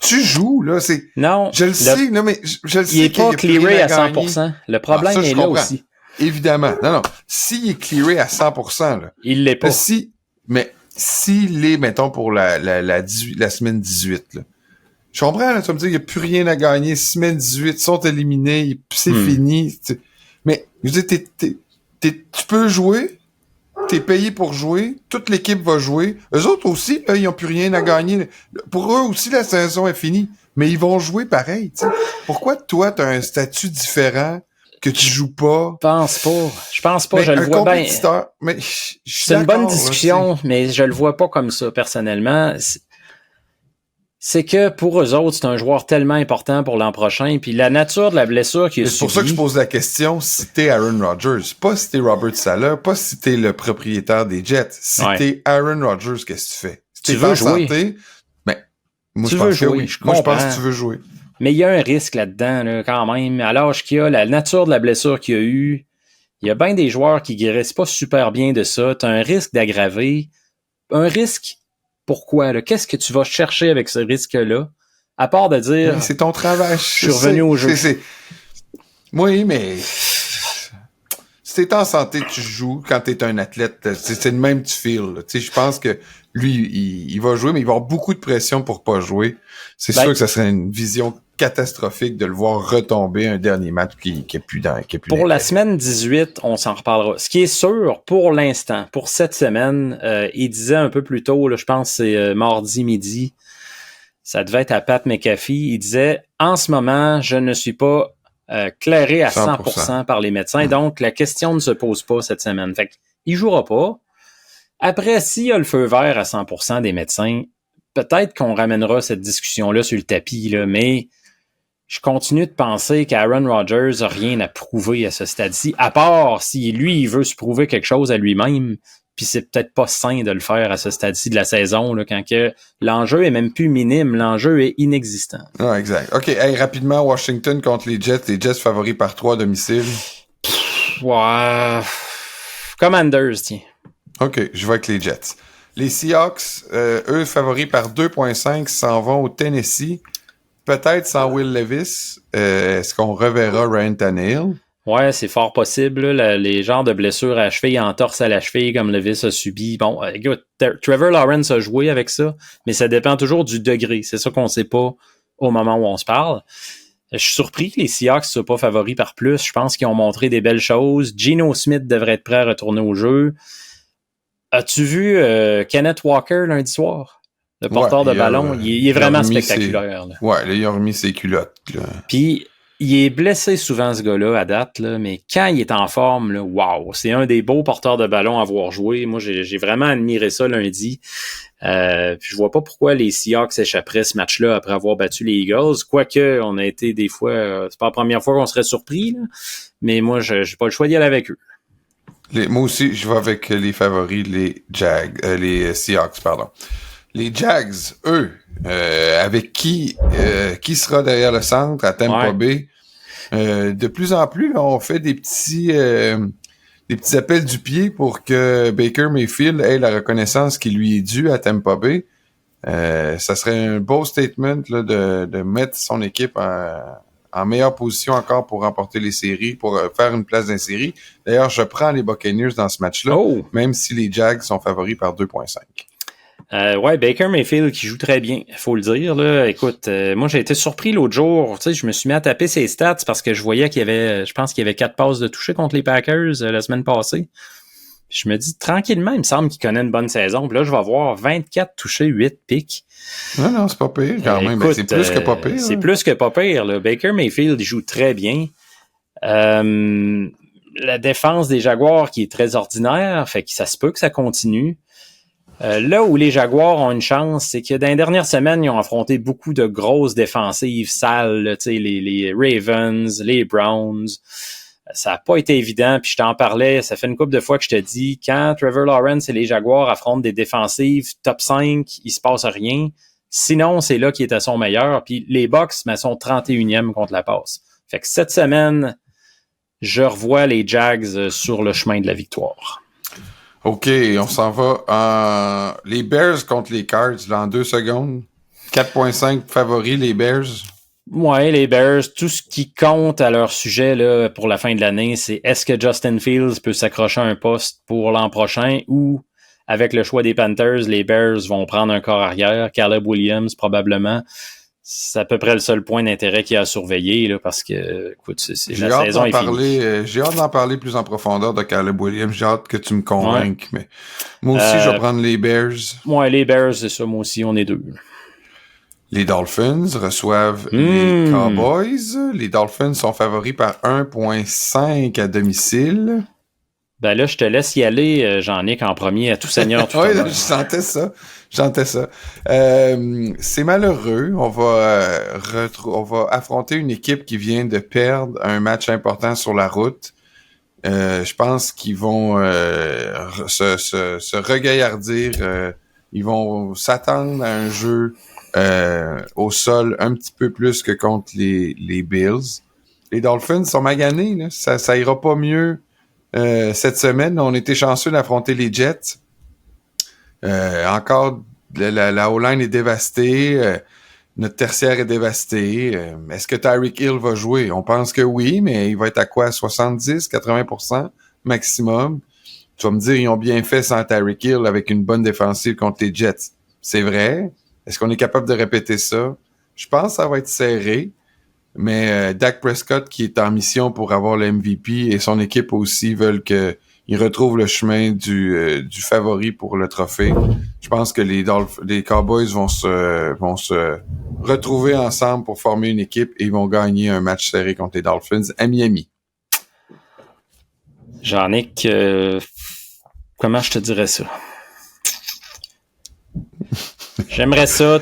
Speaker 2: Tu joues, là, c'est...
Speaker 3: Non.
Speaker 2: Je le sais, non, mais je le sais.
Speaker 3: Il est pas clearé à 100%. Le problème est là aussi.
Speaker 2: Évidemment. Non. S'il est clearé à 100%, là.
Speaker 3: Il l'est pas.
Speaker 2: Mais s'il est, mettons, pour la semaine 18, là. Je comprends, là, tu vas me dire, il n'y a plus rien à gagner. Semaine 18, ils sont éliminés, c'est fini. Mais, je veux dire, tu peux jouer, t'es payé pour jouer, toute l'équipe va jouer. Eux autres aussi, là, ils n'ont plus rien à gagner. Pour eux aussi, la saison est finie. Mais ils vont jouer pareil, tu sais. Pourquoi toi, t'as un statut différent que tu joues pas?
Speaker 3: Je pense pas, je le vois bien.
Speaker 2: Mais
Speaker 3: c'est une bonne discussion, mais je le vois pas comme ça, personnellement. C'est que pour eux autres, c'est un joueur tellement important pour l'an prochain, puis la nature de la blessure qui est
Speaker 2: C'est pour ça que je pose la question, si t'es Aaron Rodgers, pas si t'es Robert Saleh, pas si t'es le propriétaire des Jets, si t'es Aaron Rodgers, qu'est-ce que tu fais? Si
Speaker 3: tu veux jouer.
Speaker 2: Santé, moi je pense que oui. Moi je pense que tu veux jouer.
Speaker 3: Mais il y a un risque là-dedans, là, quand même. À l'âge qu'il a, la nature de la blessure qu'il a eu, il y a bien des joueurs qui guérissent pas super bien de ça. Tu as un risque d'aggraver. Un risque, pourquoi? Là? Qu'est-ce que tu vas chercher avec ce risque-là? À part de dire...
Speaker 2: c'est ton travail. Je
Speaker 3: suis revenu au jeu.
Speaker 2: Oui, mais... Si t'es en santé, tu joues. Quand t'es un athlète, c'est le même tu feels. Je pense que lui, il va jouer, mais il va avoir beaucoup de pression pour pas jouer. C'est sûr que ça serait une vision catastrophique de le voir retomber un dernier match qui est plus dans.
Speaker 3: Pour la semaine 18, on s'en reparlera. Ce qui est sûr, pour l'instant, pour cette semaine, il disait un peu plus tôt, là, je pense que c'est mardi midi, ça devait être à Pat McAfee, il disait « En ce moment, je ne suis pas clairé à 100% par les médecins, donc la question ne se pose pas cette semaine. » Fait qu'il jouera pas. Après, s'il y a le feu vert à 100% des médecins, peut-être qu'on ramènera cette discussion-là sur le tapis, là, mais je continue de penser qu'Aaron Rodgers n'a rien à prouver à ce stade-ci, à part si lui, il veut se prouver quelque chose à lui-même, puis c'est peut-être pas sain de le faire à ce stade-ci de la saison, là, quand que l'enjeu est même plus minime, l'enjeu est inexistant.
Speaker 2: Ah, exact. OK, rapidement, Washington contre les Jets favoris par 3 à domicile.
Speaker 3: Commanders, tiens.
Speaker 2: OK, je vais avec les Jets. Les Seahawks, eux, favoris par 2.5, s'en vont au Tennessee. Peut-être sans Will Levis. Est-ce qu'on reverra Ryan Tannehill?
Speaker 3: Ouais, c'est fort possible. Là, les genres de blessures à la cheville, entorse à la cheville, comme Levis a subi. Bon, écoute, Trevor Lawrence a joué avec ça, mais ça dépend toujours du degré. C'est ça qu'on sait pas au moment où on se parle. Je suis surpris que les Seahawks ne soient pas favoris par plus. Je pense qu'ils ont montré des belles choses. Geno Smith devrait être prêt à retourner au jeu. As-tu vu Kenneth Walker lundi soir? Le porteur de ballon, il est vraiment spectaculaire. Là.
Speaker 2: Ouais, là, il a remis ses culottes.
Speaker 3: Puis, il est blessé souvent, ce gars-là, à date, là, mais quand il est en forme, là, wow, c'est un des beaux porteurs de ballon à voir jouer. Moi, j'ai vraiment admiré ça lundi. Puis je vois pas pourquoi les Seahawks échapperaient ce match-là après avoir battu les Eagles. Quoique, on a été des fois... c'est pas la première fois qu'on serait surpris, là, mais moi, j'ai pas le choix d'y aller avec eux.
Speaker 2: Moi aussi, je vais avec les favoris, les Seahawks, pardon. Les Jags, eux, avec qui sera derrière le centre à Tampa Bay? De plus en plus, là, on fait des petits appels du pied pour que Baker Mayfield ait la reconnaissance qui lui est due à Tampa Bay. Ça serait un beau statement là, de mettre son équipe en meilleure position encore pour remporter les séries, pour faire une place dans les séries. D'ailleurs, je prends les Buccaneers dans ce match-là, même si les Jags sont favoris par 2.5.
Speaker 3: Ouais, Baker Mayfield qui joue très bien, il faut le dire. Là. Écoute, moi j'ai été surpris l'autre jour. Tu sais, je me suis mis à taper ses stats parce que je voyais qu'il y avait, je pense qu'il y avait 4 passes de toucher contre les Packers la semaine passée. Puis je me dis, tranquillement, il me semble qu'il connaît une bonne saison. Puis là, je vais voir 24 touchés, 8 pics.
Speaker 2: Non, c'est pas pire quand même.
Speaker 3: Écoute,
Speaker 2: c'est plus que pas pire.
Speaker 3: C'est plus que pas pire. Là. Baker Mayfield, il joue très bien. La défense des Jaguars qui est très ordinaire, fait que ça se peut que ça continue. Là où les Jaguars ont une chance, c'est que dans les dernières semaines, ils ont affronté beaucoup de grosses défensives sales, là, les Ravens, les Browns. Ça n'a pas été évident, puis je t'en parlais, ça fait une couple de fois que je te dis, quand Trevor Lawrence et les Jaguars affrontent des défensives top 5, il se passe rien. Sinon, c'est là qu'il est à son meilleur. Puis les Bucks, mais sont 31e contre la passe. Fait que cette semaine, je revois les Jags sur le chemin de la victoire.
Speaker 2: OK, on s'en va. Les Bears contre les Cards, là, en 2 secondes. 4.5 favoris, les Bears.
Speaker 3: Ouais, les Bears, tout ce qui compte à leur sujet là, pour la fin de l'année, c'est est-ce que Justin Fields peut s'accrocher à un poste pour l'an prochain ou, avec le choix des Panthers, les Bears vont prendre un corps arrière, Caleb Williams probablement. C'est à peu près le seul point d'intérêt qu'il y a à surveiller, là, parce que, écoute, c'est la saison est finie.
Speaker 2: J'ai hâte d'en parler plus en profondeur de Caleb Williams. J'ai hâte que tu me convainques. Ouais. Mais moi aussi, je vais prendre les Bears.
Speaker 3: Ouais, les Bears, c'est ça. Moi aussi, on est 2.
Speaker 2: Les Dolphins reçoivent les Cowboys. Les Dolphins sont favoris par 1.5 à domicile.
Speaker 3: Ben là, je te laisse y aller, Jean-Nic, en premier, à tout seigneur.
Speaker 2: Oui, je sentais ça. C'est malheureux. On va affronter une équipe qui vient de perdre un match important sur la route. Je pense qu'ils vont se regaillardir. Ils vont s'attendre à un jeu au sol un petit peu plus que contre les Bills. Les Dolphins sont maganés. Là. Ça ira pas mieux. Cette semaine, on était chanceux d'affronter les Jets. Encore, la O-line est dévastée. Notre tertiaire est dévasté. Est-ce que Tyreek Hill va jouer? On pense que oui, mais il va être à quoi? 70-80% maximum. Tu vas me dire, ils ont bien fait sans Tyreek Hill avec une bonne défensive contre les Jets. C'est vrai. Est-ce qu'on est capable de répéter ça? Je pense que ça va être serré. Mais Dak Prescott, qui est en mission pour avoir le MVP, et son équipe aussi veulent qu'il retrouve le chemin du favori pour le trophée. Je pense que les Cowboys vont se retrouver ensemble pour former une équipe et ils vont gagner un match serré contre les Dolphins à Miami.
Speaker 3: Jean-Nic, comment je te dirais ça? J'aimerais ça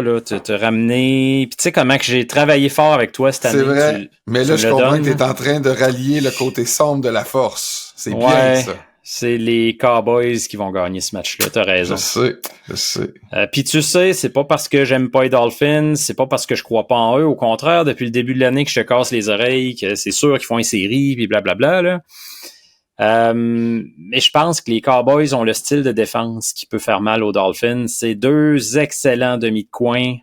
Speaker 3: là, te ramener. Puis tu sais comment que j'ai travaillé fort avec toi cette année.
Speaker 2: C'est vrai. Mais là, je comprends que tu es en train de rallier le côté sombre de la force. C'est bien ça.
Speaker 3: C'est les Cowboys qui vont gagner ce match-là, t'as raison.
Speaker 2: Je sais.
Speaker 3: Puis tu sais, c'est pas parce que j'aime pas les Dolphins, c'est pas parce que je crois pas en eux. Au contraire, depuis le début de l'année que je te casse les oreilles, que c'est sûr qu'ils font une série, puis blablabla, là. Mais je pense que les Cowboys ont le style de défense qui peut faire mal aux Dolphins. C'est 2 excellents demi de coin.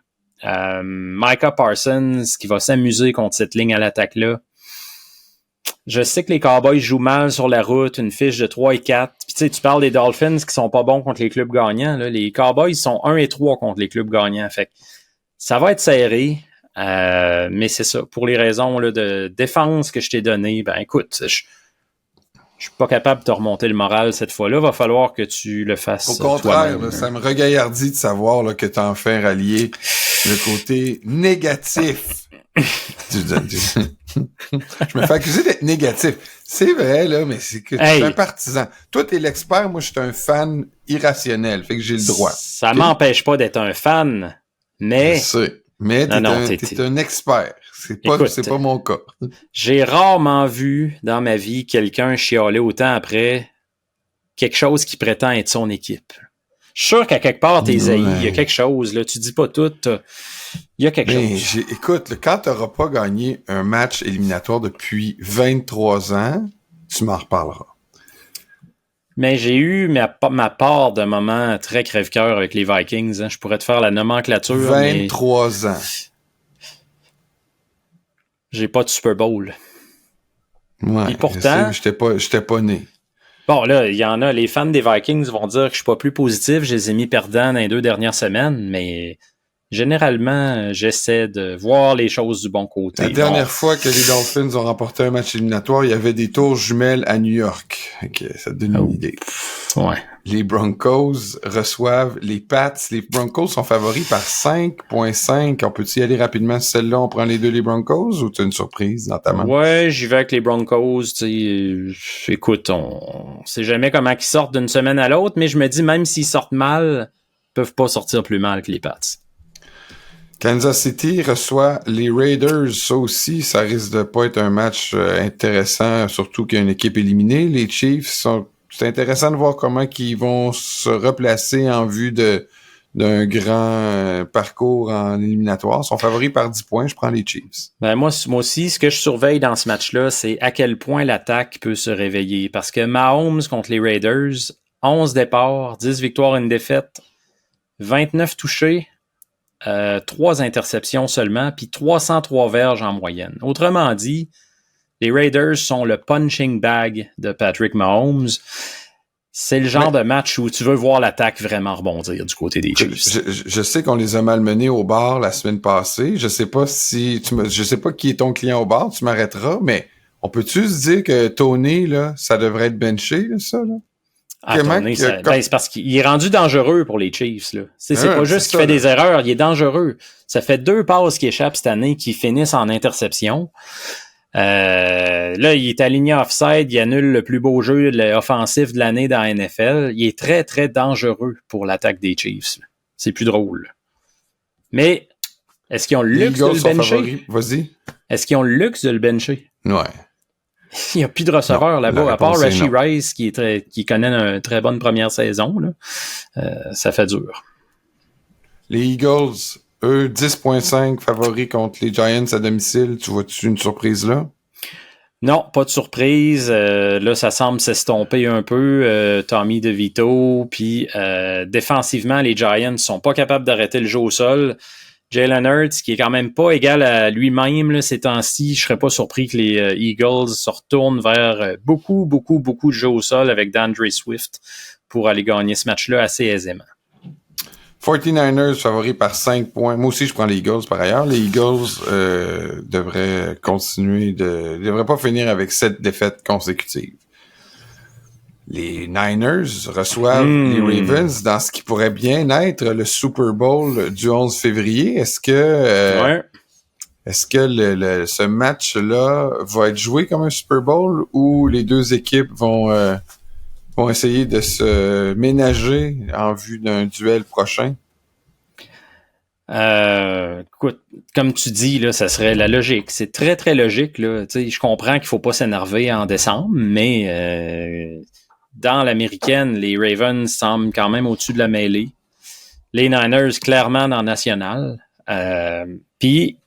Speaker 3: Micah Parsons qui va s'amuser contre cette ligne à l'attaque-là. Je sais que les Cowboys jouent mal sur la route, une fiche de 3-4. Puis tu sais, tu parles des Dolphins qui sont pas bons contre les clubs gagnants. Là. Les Cowboys sont 1-3 contre les clubs gagnants. Fait que ça va être serré. Mais c'est ça. Pour les raisons là, de défense que je t'ai données, ben écoute, je suis pas capable de te remonter le moral cette fois-là. Va falloir que tu le fasses.
Speaker 2: Au contraire, là, ça me regaillardit de savoir là, que tu en fais rallier le côté négatif. Je me fais accuser d'être négatif. C'est vrai, là, mais c'est que tu es un partisan. Toi, t'es l'expert, moi, je suis un fan irrationnel. Fait que j'ai le droit.
Speaker 3: Ça m'empêche pas d'être un fan, mais...
Speaker 2: Je sais. Mais t'es un expert. C'est pas mon cas.
Speaker 3: J'ai rarement vu dans ma vie quelqu'un chialer autant après quelque chose qui prétend être son équipe. Je suis sûr qu'à quelque part, t'es haï. Il y a quelque chose, là. Tu dis pas tout. Il y a quelque chose.
Speaker 2: Écoute, quand t'auras pas gagné un match éliminatoire depuis 23 ans, tu m'en reparleras.
Speaker 3: Mais j'ai eu ma part de moments très crève-cœur avec les Vikings. Hein. Je pourrais te faire la nomenclature.
Speaker 2: 23 ans.
Speaker 3: J'ai pas de Super Bowl.
Speaker 2: Ouais.
Speaker 3: Et pourtant,
Speaker 2: j'étais pas né.
Speaker 3: Bon, là, il y en a, les fans des Vikings vont dire que je suis pas plus positif, je les ai mis perdants dans les 2 dernières semaines, mais généralement, j'essaie de voir les choses du bon côté.
Speaker 2: La dernière fois que les Dolphins ont remporté un match éliminatoire, il y avait des tours jumelles à New York. Okay, ça te donne une idée.
Speaker 3: Ouais.
Speaker 2: Les Broncos reçoivent les Pats. Les Broncos sont favoris par 5.5. On peut-y aller rapidement? Celle-là, on prend les deux, les Broncos, ou t'as une surprise dans ta main?
Speaker 3: Ouais, j'y vais avec les Broncos. Écoute, on sait jamais comment ils sortent d'une semaine à l'autre, mais je me dis, même s'ils sortent mal, ils peuvent pas sortir plus mal que les Pats.
Speaker 2: Kansas City reçoit les Raiders. Ça aussi, ça risque de pas être un match intéressant, surtout qu'il y a une équipe éliminée. Les Chiefs c'est intéressant de voir comment ils vont se replacer en vue d'un grand parcours en éliminatoire. Ils sont favoris par 10 points. Je prends les Chiefs.
Speaker 3: Ben moi aussi, ce que je surveille dans ce match-là, c'est à quel point l'attaque peut se réveiller. Parce que Mahomes contre les Raiders, 11 départs, 10 victoires, 1 défaite, 29 touchés, 3 interceptions seulement, puis 303 verges en moyenne. Autrement dit, les Raiders sont le punching bag de Patrick Mahomes. C'est le genre de match où tu veux voir l'attaque vraiment rebondir du côté des Chiefs.
Speaker 2: Je sais qu'on les a malmenés au bar la semaine passée. Je sais pas qui est ton client au bar, tu m'arrêteras, mais on peut-tu se dire que Tony, là, ça devrait être benché, là, ça, là?
Speaker 3: Tony, c'est parce qu'il est rendu dangereux pour les Chiefs, là. C'est pas juste qu'il fait des erreurs, il est dangereux. Ça fait 2 passes qui échappent cette année qui finissent en interception. Là, il est aligné offside, il annule le plus beau jeu offensif de l'année dans la NFL. Il est très, très dangereux pour l'attaque des Chiefs. C'est plus drôle. Mais, est-ce qu'ils ont le luxe de le bencher?
Speaker 2: Vas-y.
Speaker 3: Est-ce qu'ils ont le luxe de le bencher?
Speaker 2: Ouais.
Speaker 3: Il n'y a plus de receveurs là-bas, à part Rashee Rice, qui connaît une très bonne première saison. Là. Ça fait dur.
Speaker 2: Les Eagles, eux, 10.5 favoris contre les Giants à domicile. Tu vois-tu une surprise là?
Speaker 3: Non, pas de surprise. Là, ça semble s'estomper un peu. Tommy DeVito, puis défensivement, les Giants sont pas capables d'arrêter le jeu au sol. Jalen Hurts, qui est quand même pas égal à lui-même là, ces temps-ci, je serais pas surpris que les Eagles se retournent vers beaucoup de jeux au sol avec DeAndre Swift pour aller gagner ce match-là assez aisément.
Speaker 2: 49ers favoris par 5 points. Moi aussi, je prends les Eagles par ailleurs. Les Eagles devraient continuer ils devraient pas finir avec 7 défaites consécutives. Les Niners reçoivent les Ravens dans ce qui pourrait bien être le Super Bowl du 11 février. Est-ce que ce match-là va être joué comme un Super Bowl ou les deux équipes vont essayer de se ménager en vue d'un duel prochain?
Speaker 3: Écoute, comme tu dis, là, ça serait la logique. C'est très, très logique. Là. Je comprends qu'il faut pas s'énerver en décembre, mais dans l'américaine, les Ravens semblent quand même au-dessus de la mêlée. Les Niners, clairement, dans la nationale. Puis,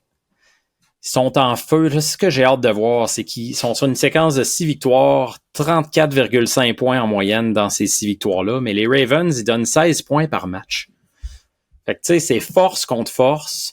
Speaker 3: ils sont en feu. Là, ce que j'ai hâte de voir, c'est qu'ils sont sur une séquence de 6 victoires, 34,5 points en moyenne dans ces 6 victoires-là. Mais les Ravens, ils donnent 16 points par match. Fait que, tu sais, c'est force contre force.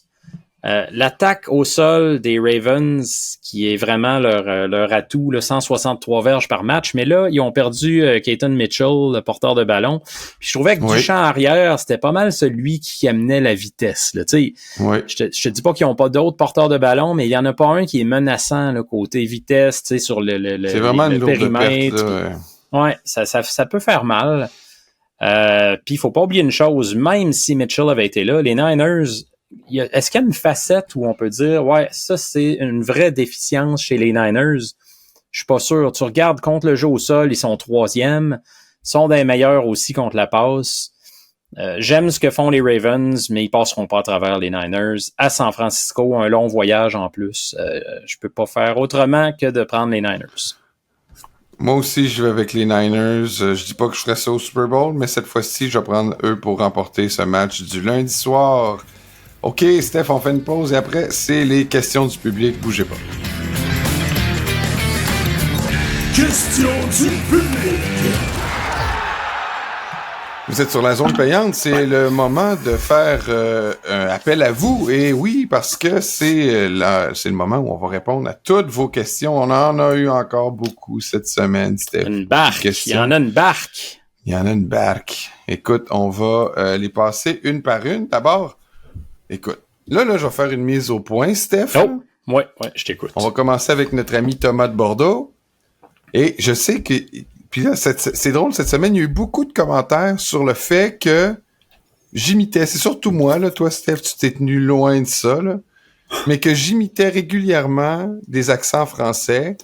Speaker 3: L'attaque au sol des Ravens, qui est vraiment leur atout, là, 163 verges par match. Mais là, ils ont perdu Keaton Mitchell, le porteur de ballon. Puis je trouvais que du champ arrière, c'était pas mal celui qui amenait la vitesse. Là, tu sais, je te dis pas qu'ils n'ont pas d'autres porteurs de ballon, mais il y en a pas un qui est menaçant là, côté vitesse, tu sais, sur le périmètre. Perte, ouais, ça peut faire mal. Puis il faut pas oublier une chose, même si Mitchell avait été là, les Niners, est-ce qu'il y a une facette où on peut dire ouais, ça c'est une vraie déficience chez les Niners? Je suis pas sûr. Tu regardes contre le jeu au sol, ils sont 3e, sont des meilleurs aussi contre la passe. J'aime ce que font les Ravens, mais ils passeront pas à travers les Niners. À San Francisco, un long voyage en plus. Je peux pas faire autrement que de prendre les Niners.
Speaker 2: Moi aussi, je vais avec les Niners. Je dis pas que je ferai ça au Super Bowl, mais cette fois-ci, je vais prendre eux pour remporter ce match du lundi soir. OK, Steph, on fait une pause et après, c'est les questions du public. Bougez pas.
Speaker 1: Questions du public.
Speaker 2: Vous êtes sur la zone payante, c'est le moment de faire un appel à vous. Et oui, parce que c'est le moment où on va répondre à toutes vos questions. On en a eu encore beaucoup cette semaine. C'était
Speaker 3: une barque. Il y en a une barque.
Speaker 2: Il y en a une barque. Écoute, on va les passer une par une. D'abord, écoute, là, je vais faire une mise au point, Steph.
Speaker 3: Oh, ouais, je t'écoute.
Speaker 2: On va commencer avec notre ami Thomas de Bordeaux. Et je sais que... Puis là, c'est drôle, cette semaine, il y a eu beaucoup de commentaires sur le fait que j'imitais, c'est surtout moi, là, toi, Steph, tu t'es tenu loin de ça, là, mais que j'imitais régulièrement des accents français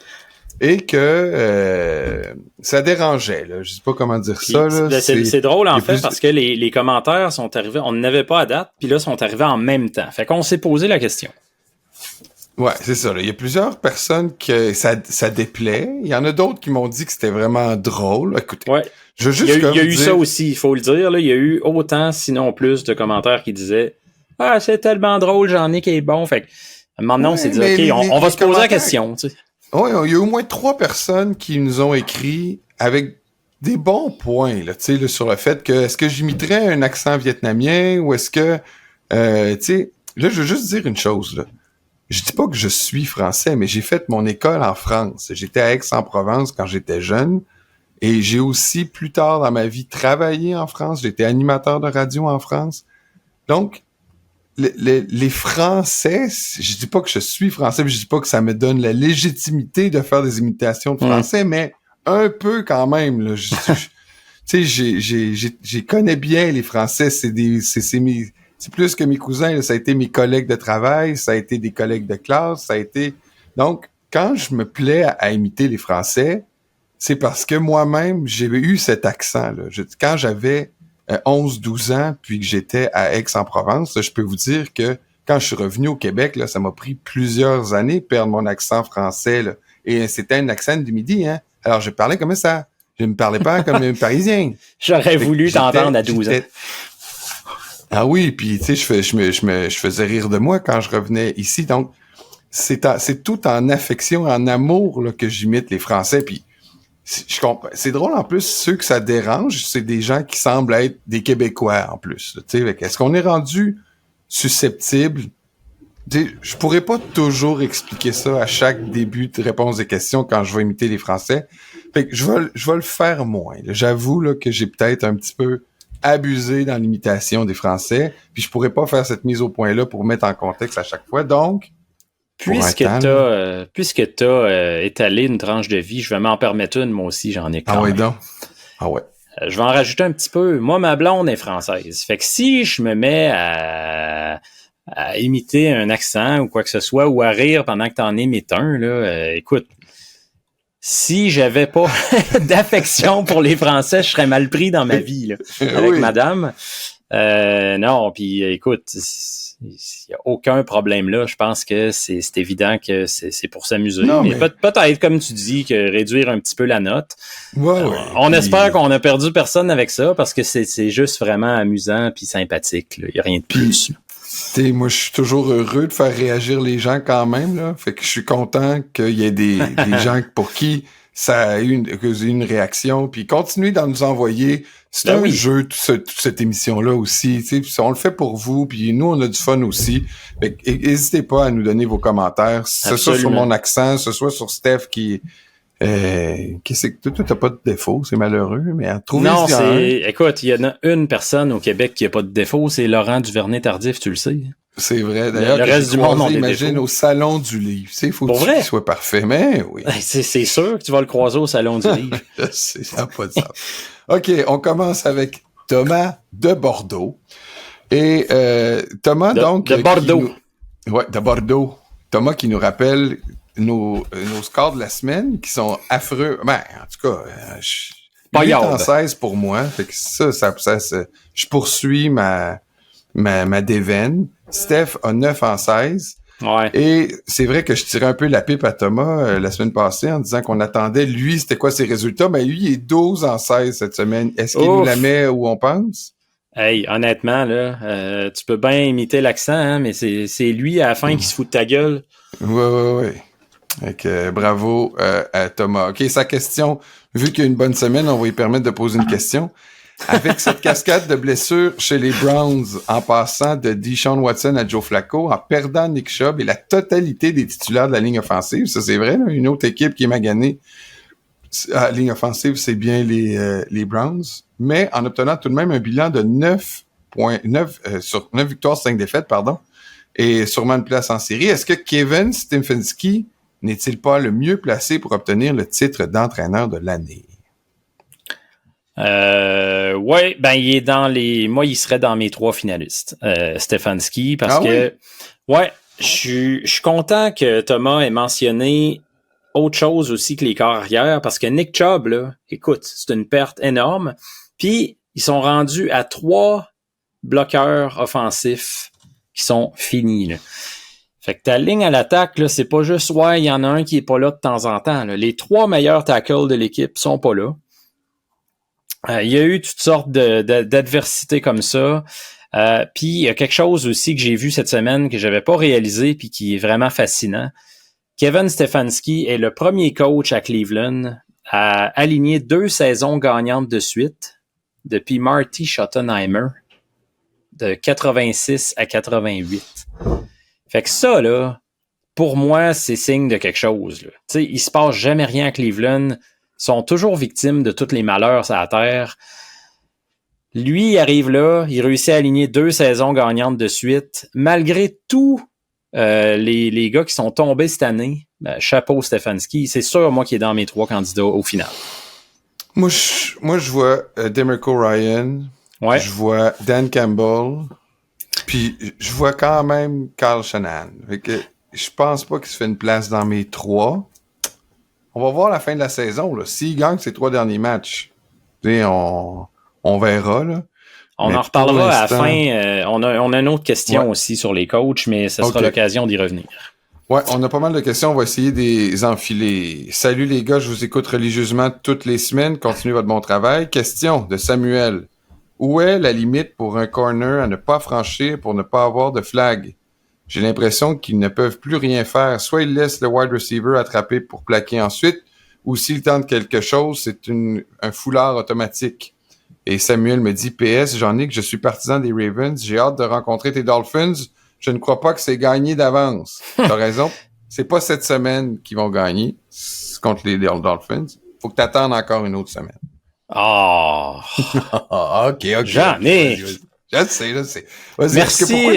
Speaker 2: et que ça dérangeait, là. Je sais pas comment dire ça, là.
Speaker 3: C'est drôle, en fait, parce que les commentaires sont arrivés, on n'avait pas à date, puis là, sont arrivés en même temps. Fait qu'on s'est posé la question.
Speaker 2: Ouais, c'est ça. Là. Il y a plusieurs personnes que ça déplaît. Il y en a d'autres qui m'ont dit que c'était vraiment drôle. Écoutez,
Speaker 3: ouais.
Speaker 2: je veux juste
Speaker 3: il y a eu ça aussi, il faut le dire. Là. Il y a eu autant, sinon plus, de commentaires qui disaient « Ah, c'est tellement drôle, j'en ai qui est bon. » Fait que maintenant, on s'est dit « OK, on va se poser la question. » Tu sais.
Speaker 2: Oui, il y a au moins 3 personnes qui nous ont écrit avec des bons points là, tu sais, sur le fait que est-ce que j'imiterais un accent vietnamien ou est-ce que... tu sais, là, je veux juste dire une chose, là. Je dis pas que je suis français, mais j'ai fait mon école en France. J'étais à Aix-en-Provence quand j'étais jeune. Et j'ai aussi, plus tard dans ma vie, travaillé en France. J'étais animateur de radio en France. Donc, les Français, je dis pas que je suis français, puis je dis pas que ça me donne la légitimité de faire des imitations de français, mais un peu quand même, là. Tu sais, j'ai connais bien les Français. C'est plus que mes cousins, là, ça a été mes collègues de travail, ça a été des collègues de classe, ça a été... Donc, quand je me plais à imiter les Français, c'est parce que moi-même, j'ai eu cet accent-là. Quand j'avais 11-12 ans, puis que j'étais à Aix-en-Provence, je peux vous dire que quand je suis revenu au Québec, là, ça m'a pris plusieurs années de perdre mon accent français. Là. Et c'était un accent du Midi, hein. Alors, je parlais comme ça. Je ne parlais pas comme un Parisien.
Speaker 3: J'aurais voulu t'entendre à 12 ans.
Speaker 2: Ah oui, puis tu sais, je faisais rire de moi quand je revenais ici. Donc, c'est tout en affection, en amour là, que j'imite les Français. Puis je comprends. C'est drôle en plus, ceux que ça dérange, c'est des gens qui semblent être des Québécois en plus. Tu sais, est-ce qu'on est rendu susceptible? Je pourrais pas toujours expliquer ça à chaque début de réponse des questions quand je vais imiter les Français. Fait que je vais le faire moins. Là. J'avoue là, que j'ai peut-être un petit peu abusé dans l'imitation des Français, puis je pourrais pas faire cette mise au point-là pour mettre en contexte à chaque fois. Donc,
Speaker 3: puisque t'as étalé une tranche de vie, je vais m'en permettre une, moi aussi, j'en ai quand même.
Speaker 2: Ah ouais, donc. Ah ouais.
Speaker 3: Je vais en rajouter un petit peu. Moi, ma blonde est française. Fait que si je me mets à imiter un accent ou quoi que ce soit, ou à rire pendant que t'en imites un, là, écoute, si j'avais pas d'affection pour les Français, je serais mal pris dans ma vie, là, avec madame. Non, puis écoute, il n'y a aucun problème là. Je pense que c'est évident que c'est pour s'amuser. Mais peut-être, comme tu dis, que réduire un petit peu la note. On espère qu'on a perdu personne avec ça parce que c'est juste vraiment amusant puis sympathique. Il n'y a rien de plus.
Speaker 2: Moi, je suis toujours heureux de faire réagir les gens quand même. Là. Fait que je suis content qu'il y ait des gens pour qui ça a eu une réaction. Puis continuez d'en nous envoyer. C'est un jeu, toute cette émission-là aussi. On le fait pour vous, puis nous, on a du fun aussi. Fait que n'hésitez pas à nous donner vos commentaires. Ce soit sur mon accent, ce soit sur Steph qui... qu'est-ce que toi, t'as pas de défaut, c'est malheureux, mais à trouver.
Speaker 3: Non, écoute, il y en a une personne au Québec qui a pas de défaut, c'est Laurent Duvernay-Tardif, tu le sais.
Speaker 2: C'est vrai, d'ailleurs. Le reste du monde, on imagine au salon du livre. Il faut qu'il soit parfait, mais oui.
Speaker 3: C'est sûr que tu vas le croiser au salon du livre.
Speaker 2: Ça n'a pas de sens. OK, on commence avec Thomas de Bordeaux. Et Thomas,
Speaker 3: de Bordeaux.
Speaker 2: De Bordeaux. Thomas qui nous rappelle nos scores de la semaine qui sont affreux. Ben, en tout cas, 8 en 16 pour moi. Fait que ça, je poursuis ma déveine. Steph a 9 en 16.
Speaker 3: Ouais.
Speaker 2: Et c'est vrai que je tirais un peu la pipe à Thomas la semaine passée en disant qu'on attendait, lui, c'était quoi ses résultats? Mais lui, il est 12 en 16 cette semaine. Est-ce qu'il nous la met où on pense?
Speaker 3: Hey, honnêtement, là, tu peux bien imiter l'accent, hein, mais c'est lui à la fin qui se fout de ta gueule.
Speaker 2: Oui. Donc, bravo à Thomas. OK, sa question, vu qu'il y a une bonne semaine, on va lui permettre de poser une question. Avec cette cascade de blessures chez les Browns, en passant de Deshaun Watson à Joe Flacco, en perdant Nick Chubb et la totalité des titulaires de la ligne offensive, ça c'est vrai, là, une autre équipe qui est maganée à la ligne offensive, c'est bien les Browns, mais en obtenant tout de même un bilan de 9 victoires, 5 défaites, et sûrement une place en série. Est-ce que Kevin Stefanski n'est-il pas le mieux placé pour obtenir le titre d'entraîneur de l'année?
Speaker 3: Ouais, ben il est moi il serait dans mes 3 finalistes, Stefanski, parce que ouais, je suis content que Thomas ait mentionné autre chose aussi que les corps arrière, parce que Nick Chubb, là, écoute, c'est une perte énorme. Puis ils sont rendus à 3 bloqueurs offensifs qui sont finis, là. Fait que ta ligne à l'attaque, là, c'est pas juste il y en a un qui est pas là de temps en temps, là. Les 3 meilleurs tackles de l'équipe sont pas là. Il y a eu toutes sortes d'adversités comme ça. Puis il y a quelque chose aussi que j'ai vu cette semaine que j'avais pas réalisé puis qui est vraiment fascinant. Kevin Stefanski est le premier coach à Cleveland à aligner 2 saisons gagnantes de suite depuis Marty Schottenheimer de 86 à 88. Fait que ça, là, pour moi, c'est signe de quelque chose, là. Tu sais, il se passe jamais rien à Cleveland. Sont toujours victimes de tous les malheurs sur la terre. Lui, il arrive là, il réussit à aligner 2 saisons gagnantes de suite, malgré tous les gars qui sont tombés cette année. Ben, chapeau Stefanski, c'est sûr, moi, qui est dans mes 3 candidats au final.
Speaker 2: Moi, je vois DeMarco Ryan,
Speaker 3: ouais.
Speaker 2: Je vois Dan Campbell, puis je vois quand même Kyle Shanahan. Fait que je pense pas qu'il se fait une place dans mes 3. On va voir la fin de la saison, là. S'il gagne ses 3 derniers matchs, on verra, là.
Speaker 3: On en reparlera à la fin. On a une autre question aussi sur les coachs, mais ça sera l'occasion d'y revenir.
Speaker 2: Ouais, on a pas mal de questions. On va essayer de les enfiler. Salut les gars, je vous écoute religieusement toutes les semaines. Continuez votre bon travail. Question de Samuel. Où est la limite pour un corner à ne pas franchir pour ne pas avoir de flag? J'ai l'impression qu'ils ne peuvent plus rien faire. Soit ils laissent le wide receiver attraper pour plaquer ensuite, ou s'ils tentent quelque chose, c'est un foulard automatique. Et Samuel me dit, PS, Jean-Nic, je suis partisan des Ravens. J'ai hâte de rencontrer tes Dolphins. Je ne crois pas que c'est gagné d'avance. T'as raison. C'est pas cette semaine qu'ils vont gagner contre les Dolphins. Faut que t'attendes encore une autre semaine.
Speaker 3: Ah!
Speaker 2: OK.
Speaker 3: Jamais!
Speaker 2: Je sais.
Speaker 3: Vas-y, merci.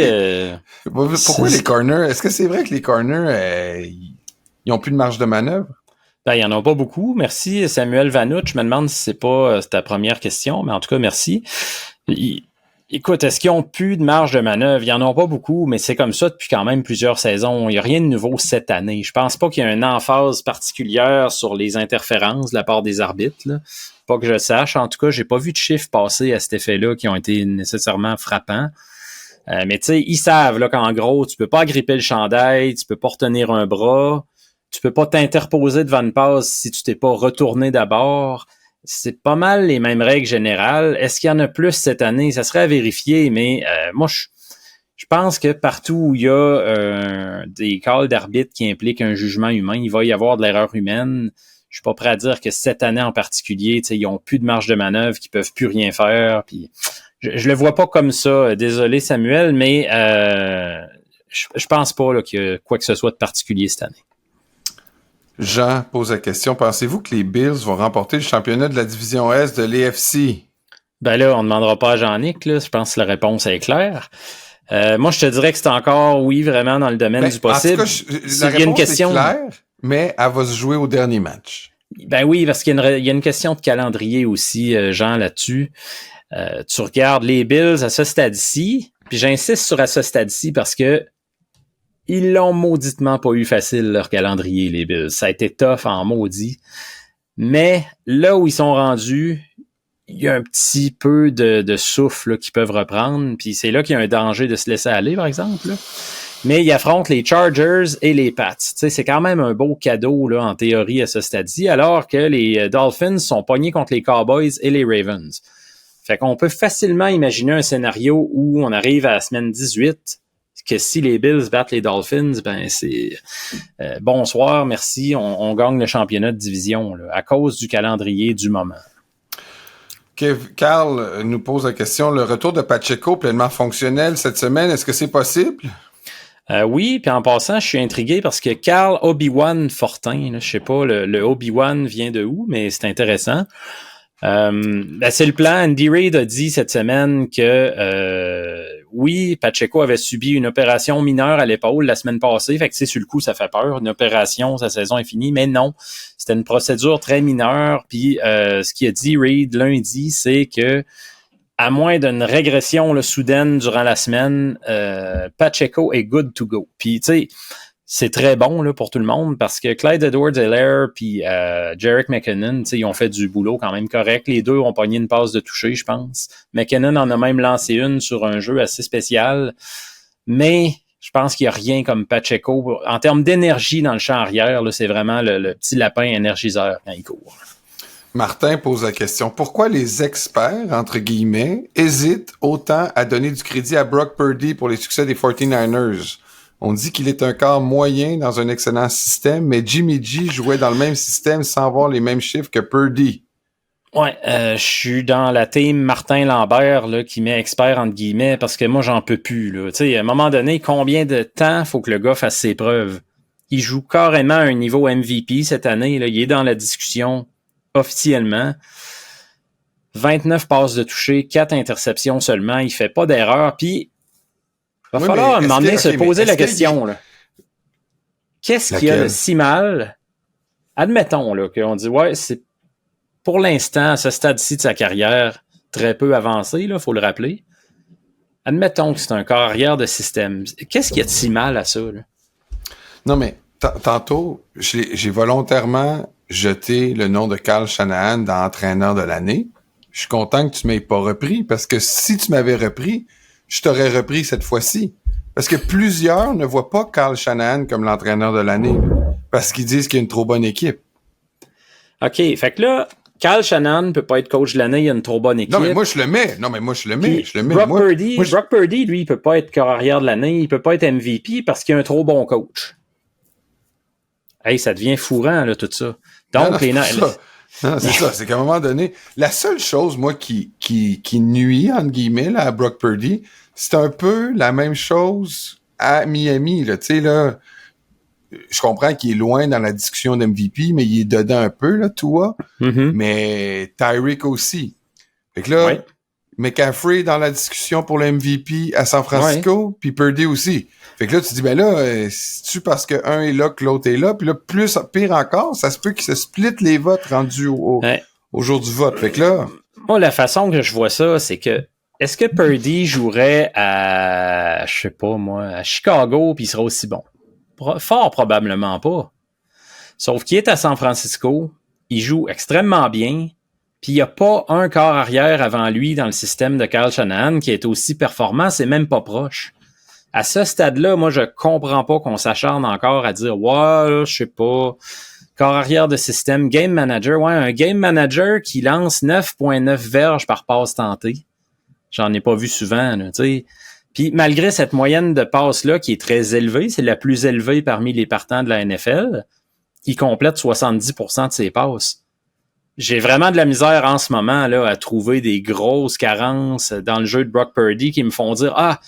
Speaker 2: Pourquoi les corners? Est-ce que c'est vrai que les corners, ils ont plus de marge de manœuvre?
Speaker 3: Ben, il y en a pas beaucoup. Merci, Samuel Vanout. Je me demande si c'est pas ta première question, mais en tout cas, merci. Écoute, est-ce qu'ils ont plus de marge de manœuvre? Il y en a pas beaucoup, mais c'est comme ça depuis quand même plusieurs saisons. Il n'y a rien de nouveau cette année. Je pense pas qu'il y ait une emphase particulière sur les interférences de la part des arbitres, là. Pas que je sache. En tout cas, j'ai pas vu de chiffres passer à cet effet-là qui ont été nécessairement frappants. Mais tu sais, ils savent là qu'en gros, tu peux pas agripper le chandail, tu peux pas retenir un bras, tu peux pas t'interposer devant une passe si tu t'es pas retourné d'abord. C'est pas mal les mêmes règles générales. Est-ce qu'il y en a plus cette année? Ça serait à vérifier, mais moi, je pense que partout où il y a des calls d'arbitre qui impliquent un jugement humain, il va y avoir de l'erreur humaine. Je suis pas prêt à dire que cette année en particulier, ils ont plus de marge de manœuvre, qu'ils peuvent plus rien faire. Puis je le vois pas comme ça. Désolé Samuel, mais je pense pas là, qu'il y a quoi que ce soit de particulier cette année.
Speaker 2: Jean pose la question. Pensez-vous que les Bills vont remporter le championnat de la division Est de l'AFC?
Speaker 3: Ben là, on ne demandera pas à Jean-Nic. Là. Je pense que la réponse est claire. Moi, je te dirais que c'est encore, oui, vraiment dans le domaine du possible.
Speaker 2: En tout cas, la réponse est claire, mais elle va se jouer au dernier match.
Speaker 3: Ben oui, parce qu'il y a une question de calendrier aussi, Jean, là-dessus. Tu regardes les Bills à ce stade-ci, puis j'insiste sur à ce stade-ci parce que ils l'ont mauditement pas eu facile, leur calendrier, les Bills. Ça a été tough en maudit. Mais là où ils sont rendus, il y a un petit peu de souffle là, qu'ils peuvent reprendre. Puis c'est là qu'il y a un danger de se laisser aller, par exemple. Là. Mais ils affrontent les Chargers et les Pats. T'sais, c'est quand même un beau cadeau là, en théorie à ce stade-ci, alors que les Dolphins sont pognés contre les Cowboys et les Ravens. Fait qu'on peut facilement imaginer un scénario où on arrive à la semaine 18, que si les Bills battent les Dolphins, ben c'est bonsoir, merci, on gagne le championnat de division là, à cause du calendrier du moment.
Speaker 2: Carl nous pose la question, le retour de Pacheco pleinement fonctionnel cette semaine, est-ce que c'est possible?
Speaker 3: Oui, puis en passant, je suis intrigué parce que Carl Obi-Wan Fortin, là, je sais pas, le Obi-Wan vient de où, mais c'est intéressant. C'est le plan. Andy Reid a dit cette semaine que oui, Pacheco avait subi une opération mineure à l'épaule la semaine passée. Fait que sur le coup, ça fait peur. Une opération, sa saison est finie. Mais non, c'était une procédure très mineure. Puis ce qu'il a dit Reid lundi, c'est que à moins d'une régression là, soudaine durant la semaine, Pacheco est good to go. Puis tu sais, c'est très bon là, pour tout le monde parce que Clyde Edwards-Helaire puis Jerick McKinnon, ils ont fait du boulot quand même correct. Les deux ont pogné une passe de toucher, je pense. McKinnon en a même lancé une sur un jeu assez spécial. Mais je pense qu'il n'y a rien comme Pacheco. En termes d'énergie dans le champ arrière, là, c'est vraiment le petit lapin énergiseur quand il court.
Speaker 2: Martin pose la question, pourquoi les experts, entre guillemets, hésitent autant à donner du crédit à Brock Purdy pour les succès des 49ers? On dit qu'il est un corps moyen dans un excellent système, mais Jimmy G jouait dans le même système sans avoir les mêmes chiffres que Purdy.
Speaker 3: Ouais, je suis dans la team Martin Lambert là, qui met expert entre guillemets parce que moi j'en peux plus. Là. Tu sais, à un moment donné, combien de temps faut que le gars fasse ses preuves? Il joue carrément à un niveau MVP cette année. Là. Il est dans la discussion officiellement. 29 passes de toucher, 4 interceptions seulement. Il fait pas d'erreur. Puis il va falloir à un moment donné se poser la question. Là. Qu'est-ce qu'il y a de si mal? Admettons là, qu'on dit ouais, c'est pour l'instant, à ce stade-ci de sa carrière, très peu avancé, il faut le rappeler. Admettons que c'est un corps arrière de système. Qu'est-ce qu'il y a de si mal à ça? Là?
Speaker 2: Non, mais tantôt, j'ai volontairement jeté le nom de Kyle Shanahan dans entraîneur de l'année. Je suis content que tu m'aies pas repris, parce que si tu m'avais repris, je t'aurais repris cette fois-ci. Parce que plusieurs ne voient pas Kyle Shanahan comme l'entraîneur de l'année, parce qu'ils disent qu'il y a une trop bonne équipe.
Speaker 3: OK, fait que là, Kyle Shanahan ne peut pas être coach de l'année, il y a une trop bonne équipe.
Speaker 2: Non, mais moi, je le mets.
Speaker 3: Brock Purdy, lui, il peut pas être corps arrière de l'année, il peut pas être MVP parce qu'il y a un trop bon coach. Hey, ça devient fourrant, là, tout ça. Donc,
Speaker 2: c'est ça. C'est qu'à un moment donné, la seule chose, moi, qui nuit, entre guillemets, là, à Brock Purdy, c'est un peu la même chose à Miami, là. Tu sais, là, je comprends qu'il est loin dans la discussion d'MVP, mais il est dedans un peu, là, toi.
Speaker 3: Mm-hmm.
Speaker 2: Mais Tyreek aussi. Fait que là, McCaffrey dans la discussion pour le MVP à San Francisco, puis Purdy aussi. Fait que là, tu dis, ben là, c'est-tu parce que un est là que l'autre est là? Puis là, pire encore, ça se peut qu'ils se splitent les votes rendus au jour du vote. Fait que là...
Speaker 3: Moi, la façon que je vois ça, c'est que est-ce que Purdy jouerait à, je sais pas moi, à Chicago puis il serait aussi bon? Fort probablement pas. Sauf qu'il est à San Francisco, il joue extrêmement bien, puis il n'y a pas un corps arrière avant lui dans le système de Kyle Shanahan qui est aussi performant, c'est même pas proche. À ce stade-là, moi, je comprends pas qu'on s'acharne encore à dire « Ouais, là, je sais pas, corps arrière de système, game manager. » Ouais, un game manager qui lance 9.9 verges par passe tentée. J'en ai pas vu souvent, tu sais. Puis malgré cette moyenne de passes-là qui est très élevée, c'est la plus élevée parmi les partants de la NFL, il complète 70% de ses passes. J'ai vraiment de la misère en ce moment là à trouver des grosses carences dans le jeu de Brock Purdy qui me font dire « Ah,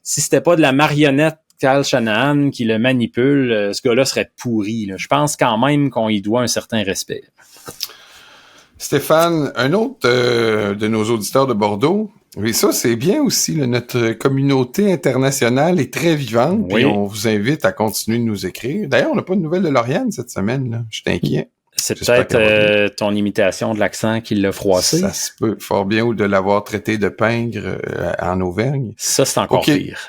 Speaker 3: si c'était pas de la marionnette Kyle Shanahan qui le manipule, ce gars-là serait pourri. » Je pense quand même qu'on y doit un certain respect.
Speaker 2: Stéphane, un autre de nos auditeurs de Bordeaux, oui, ça c'est bien aussi, là, notre communauté internationale est très vivante, puis on vous invite à continuer de nous écrire. D'ailleurs, on n'a pas de nouvelles de Lauriane cette semaine, là. Je suis inquiet.
Speaker 3: C'est peut-être ton imitation de l'accent qui l'a froissé.
Speaker 2: Ça se peut fort bien, ou de l'avoir traité de pingre en Auvergne.
Speaker 3: Ça, c'est encore pire.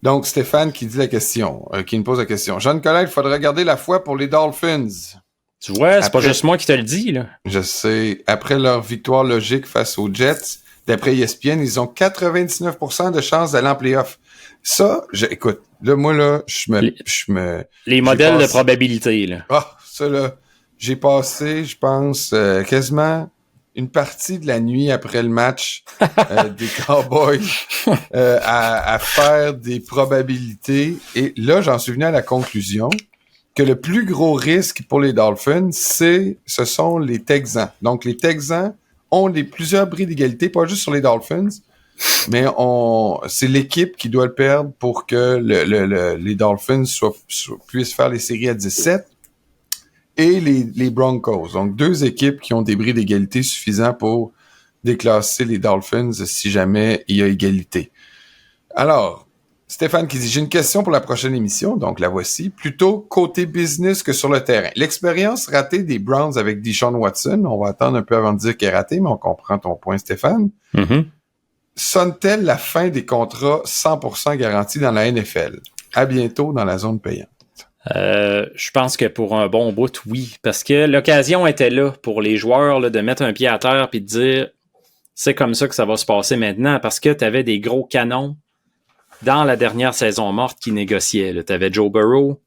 Speaker 2: Donc, Stéphane qui dit la question, qui nous pose la question. Jean Collet, il faudrait regarder la foi pour les Dolphins.
Speaker 3: Tu vois, c'est pas juste moi qui te le dis, là.
Speaker 2: Je sais. Après leur victoire logique face aux Jets, d'après ESPN, ils ont 99% de chances d'aller en play-off. Ça, écoute, là, moi, là,
Speaker 3: les modèles de probabilité, là.
Speaker 2: Ah, ça, là, j'ai passé, je pense, quasiment une partie de la nuit après le match des Cowboys à faire des probabilités. Et là, j'en suis venu à la conclusion que le plus gros risque pour les Dolphins, ce sont les Texans. Donc, les Texans ont plusieurs bris d'égalité, pas juste sur les Dolphins, mais c'est l'équipe qui doit le perdre pour que les Dolphins puissent faire les séries à 17 et les Broncos. Donc, 2 équipes qui ont des bris d'égalité suffisants pour déclasser les Dolphins si jamais il y a égalité. Alors, Stéphane qui dit « J'ai une question pour la prochaine émission, donc la voici. Plutôt côté business que sur le terrain. L'expérience ratée des Browns avec Deshaun Watson, on va attendre un peu avant de dire qu'elle est ratée, mais on comprend ton point, Stéphane. Sonne-t-elle la fin des contrats 100% garantis dans la NFL? À bientôt dans la zone payante.
Speaker 3: Je pense que pour un bon bout, oui. Parce que l'occasion était là pour les joueurs là, de mettre un pied à terre et de dire c'est comme ça que ça va se passer maintenant. Parce que tu avais des gros canons dans la dernière saison morte qui négociaient. Tu avais Joe Burrow,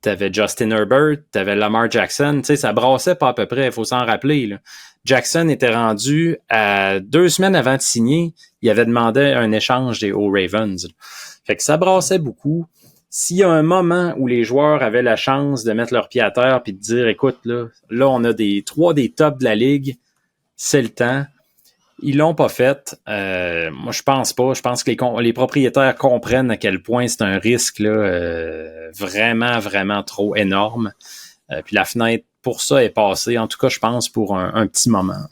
Speaker 3: tu avais Justin Herbert, tu avais Lamar Jackson. Tu sais, ça brassait pas à peu près, il faut s'en rappeler. Là. Jackson était rendu à 2 semaines avant de signer, il avait demandé un échange aux Ravens. Fait que ça brassait beaucoup. S'il y a un moment où les joueurs avaient la chance de mettre leur pied à terre puis de dire, écoute, là on a 3 des tops de la ligue, c'est le temps. Ils l'ont pas fait. Moi, je pense pas. Je pense que les propriétaires comprennent à quel point c'est un risque là, vraiment, vraiment trop énorme. Puis la fenêtre pour ça est passée. En tout cas, je pense pour un petit moment.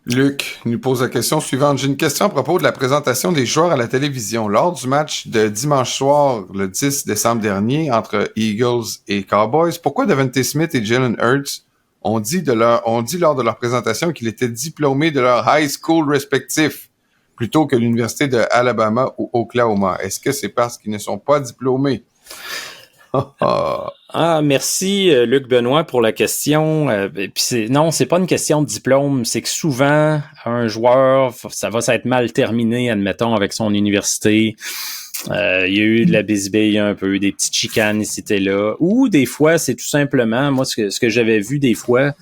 Speaker 2: Luc nous pose la question suivante. J'ai une question à propos de la présentation des joueurs à la télévision. Lors du match de dimanche soir, le 10 décembre dernier, entre Eagles et Cowboys, pourquoi Devontae Smith et Jalen Hurts ont dit lors de leur présentation qu'ils étaient diplômés de leur high school respectif plutôt que l'université de Alabama ou Oklahoma? Est-ce que c'est parce qu'ils ne sont pas diplômés?
Speaker 3: Merci Luc Benoît pour la question. Non, c'est pas une question de diplôme, c'est que souvent un joueur, ça va s'être mal terminé, admettons, avec son université. Il y a eu de la bisbille un peu, des petites chicanes ici et là. Ou des fois, c'est tout simplement, moi, ce que j'avais vu des fois,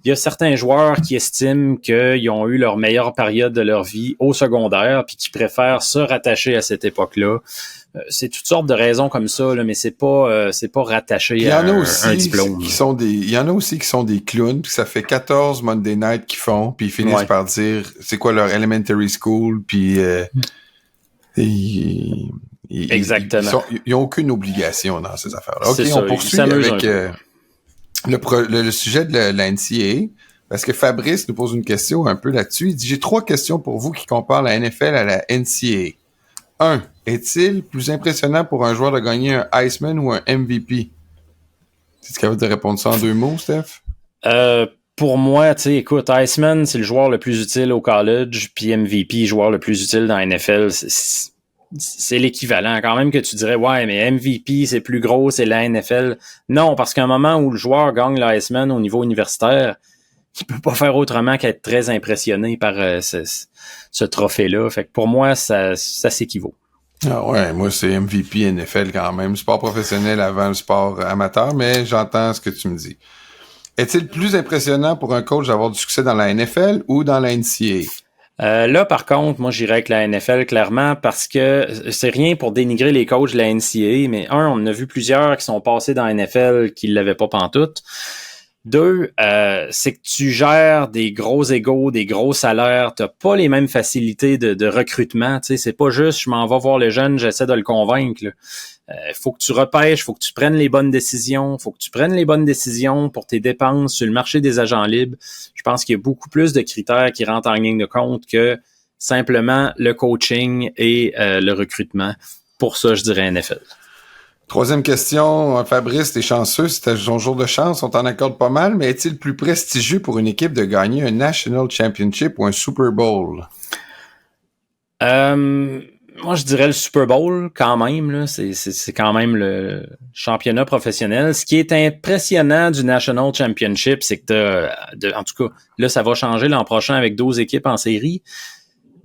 Speaker 3: il y a certains joueurs qui estiment qu'ils ont eu leur meilleure période de leur vie au secondaire puis qui préfèrent se rattacher à cette époque-là. C'est toutes sortes de raisons comme ça, là, mais c'est pas rattaché à un diplôme.
Speaker 2: Il y en a aussi qui sont des clowns, puis ça fait 14 Monday Night qu'ils font, puis ils finissent par dire c'est quoi leur elementary school, puis
Speaker 3: exactement.
Speaker 2: Ils n'ont aucune obligation dans ces affaires-là. OK, on poursuit avec le sujet de la NCAA, parce que Fabrice nous pose une question un peu là-dessus. Il dit « J'ai 3 questions pour vous qui comparent la NFL à la NCAA. 1. Est-il plus impressionnant pour un joueur de gagner un Heisman ou un MVP? » Es-tu capable de répondre ça en 2 mots, Steph?
Speaker 3: Pour moi, tu sais, écoute, Heisman, c'est le joueur le plus utile au college, puis MVP, joueur le plus utile dans la NFL. C'est l'équivalent. Quand même que tu dirais, ouais, mais MVP, c'est plus gros, c'est la NFL. Non, parce qu'à un moment où le joueur gagne le Heisman au niveau universitaire, il peut pas faire autrement qu'être très impressionné par ce trophée-là. Fait que pour moi, ça s'équivaut.
Speaker 2: Ah ouais, moi c'est MVP NFL quand même. Sport professionnel avant le sport amateur, mais j'entends ce que tu me dis. Est-il plus impressionnant pour un coach d'avoir du succès dans la NFL ou dans la NCAA?
Speaker 3: Là, par contre, moi, j'irais avec la NFL, clairement, parce que c'est rien pour dénigrer les coachs de la NCAA, mais on en a vu plusieurs qui sont passés dans la NFL qui ne l'avaient pas pantoute. 2, c'est que tu gères des gros égos, des gros salaires, t'as pas les mêmes facilités de recrutement, tu sais, c'est pas juste je m'en vais voir le jeune, j'essaie de le convaincre. Faut que tu repêches, faut que tu prennes les bonnes décisions, pour tes dépenses sur le marché des agents libres. Je pense qu'il y a beaucoup plus de critères qui rentrent en ligne de compte que simplement le coaching et le recrutement. Pour ça, je dirais NFL.
Speaker 2: 3e question, Fabrice, t'es chanceux, c'était ton jour de chance, on t'en accorde pas mal, mais est-il plus prestigieux pour une équipe de gagner un National Championship ou un Super Bowl?
Speaker 3: Moi, je dirais le Super Bowl, quand même, là. C'est quand même le championnat professionnel. Ce qui est impressionnant du National Championship, c'est que en tout cas, là, ça va changer l'an prochain avec 12 équipes en série.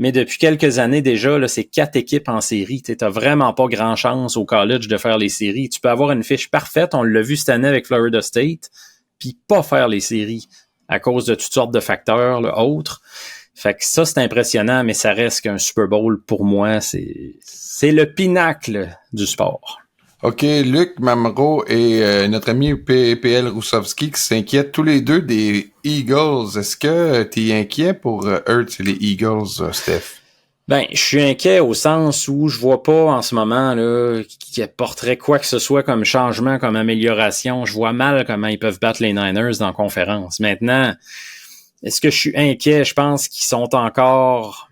Speaker 3: Mais depuis quelques années déjà, là, c'est 4 équipes en série. Tu n'as vraiment pas grand chance au college de faire les séries. Tu peux avoir une fiche parfaite, on l'a vu cette année avec Florida State, puis pas faire les séries à cause de toutes sortes de facteurs là, autres. Fait que ça, c'est impressionnant, mais ça reste qu'un Super Bowl, pour moi, c'est le pinacle du sport.
Speaker 2: OK, Luc Mamro et notre ami PL Roussovski qui s'inquiètent tous les deux des Eagles. Est-ce que tu es inquiet pour Hurts et les Eagles, Steph?
Speaker 3: Ben, je suis inquiet au sens où je vois pas en ce moment là qui apporterait quoi que ce soit comme changement, comme amélioration. Je vois mal comment ils peuvent battre les Niners dans la conférence. Maintenant, est-ce que je suis inquiet? Je pense qu'ils sont encore,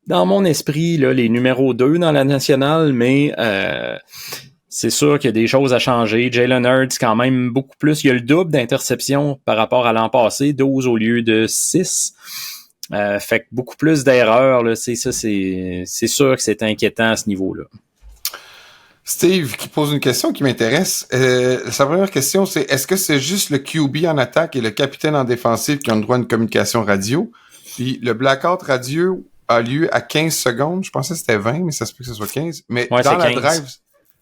Speaker 3: dans mon esprit, là, les numéros 2 dans la nationale, mais c'est sûr qu'il y a des choses à changer. Jalen Hurts, quand même, beaucoup plus. Il y a le double d'interceptions par rapport à l'an passé, 12 au lieu de 6. Fait que beaucoup plus d'erreurs, là, c'est sûr que c'est inquiétant à ce niveau-là.
Speaker 2: Steve qui pose une question qui m'intéresse. Sa première question, c'est est-ce que c'est juste le QB en attaque et le capitaine en défensive qui ont le droit à une communication radio? Puis le blackout radio a lieu à 15 secondes. Je pensais que c'était 20, mais ça se peut que ce soit 15. Mais
Speaker 3: ouais,
Speaker 2: dans la
Speaker 3: 15.
Speaker 2: drive...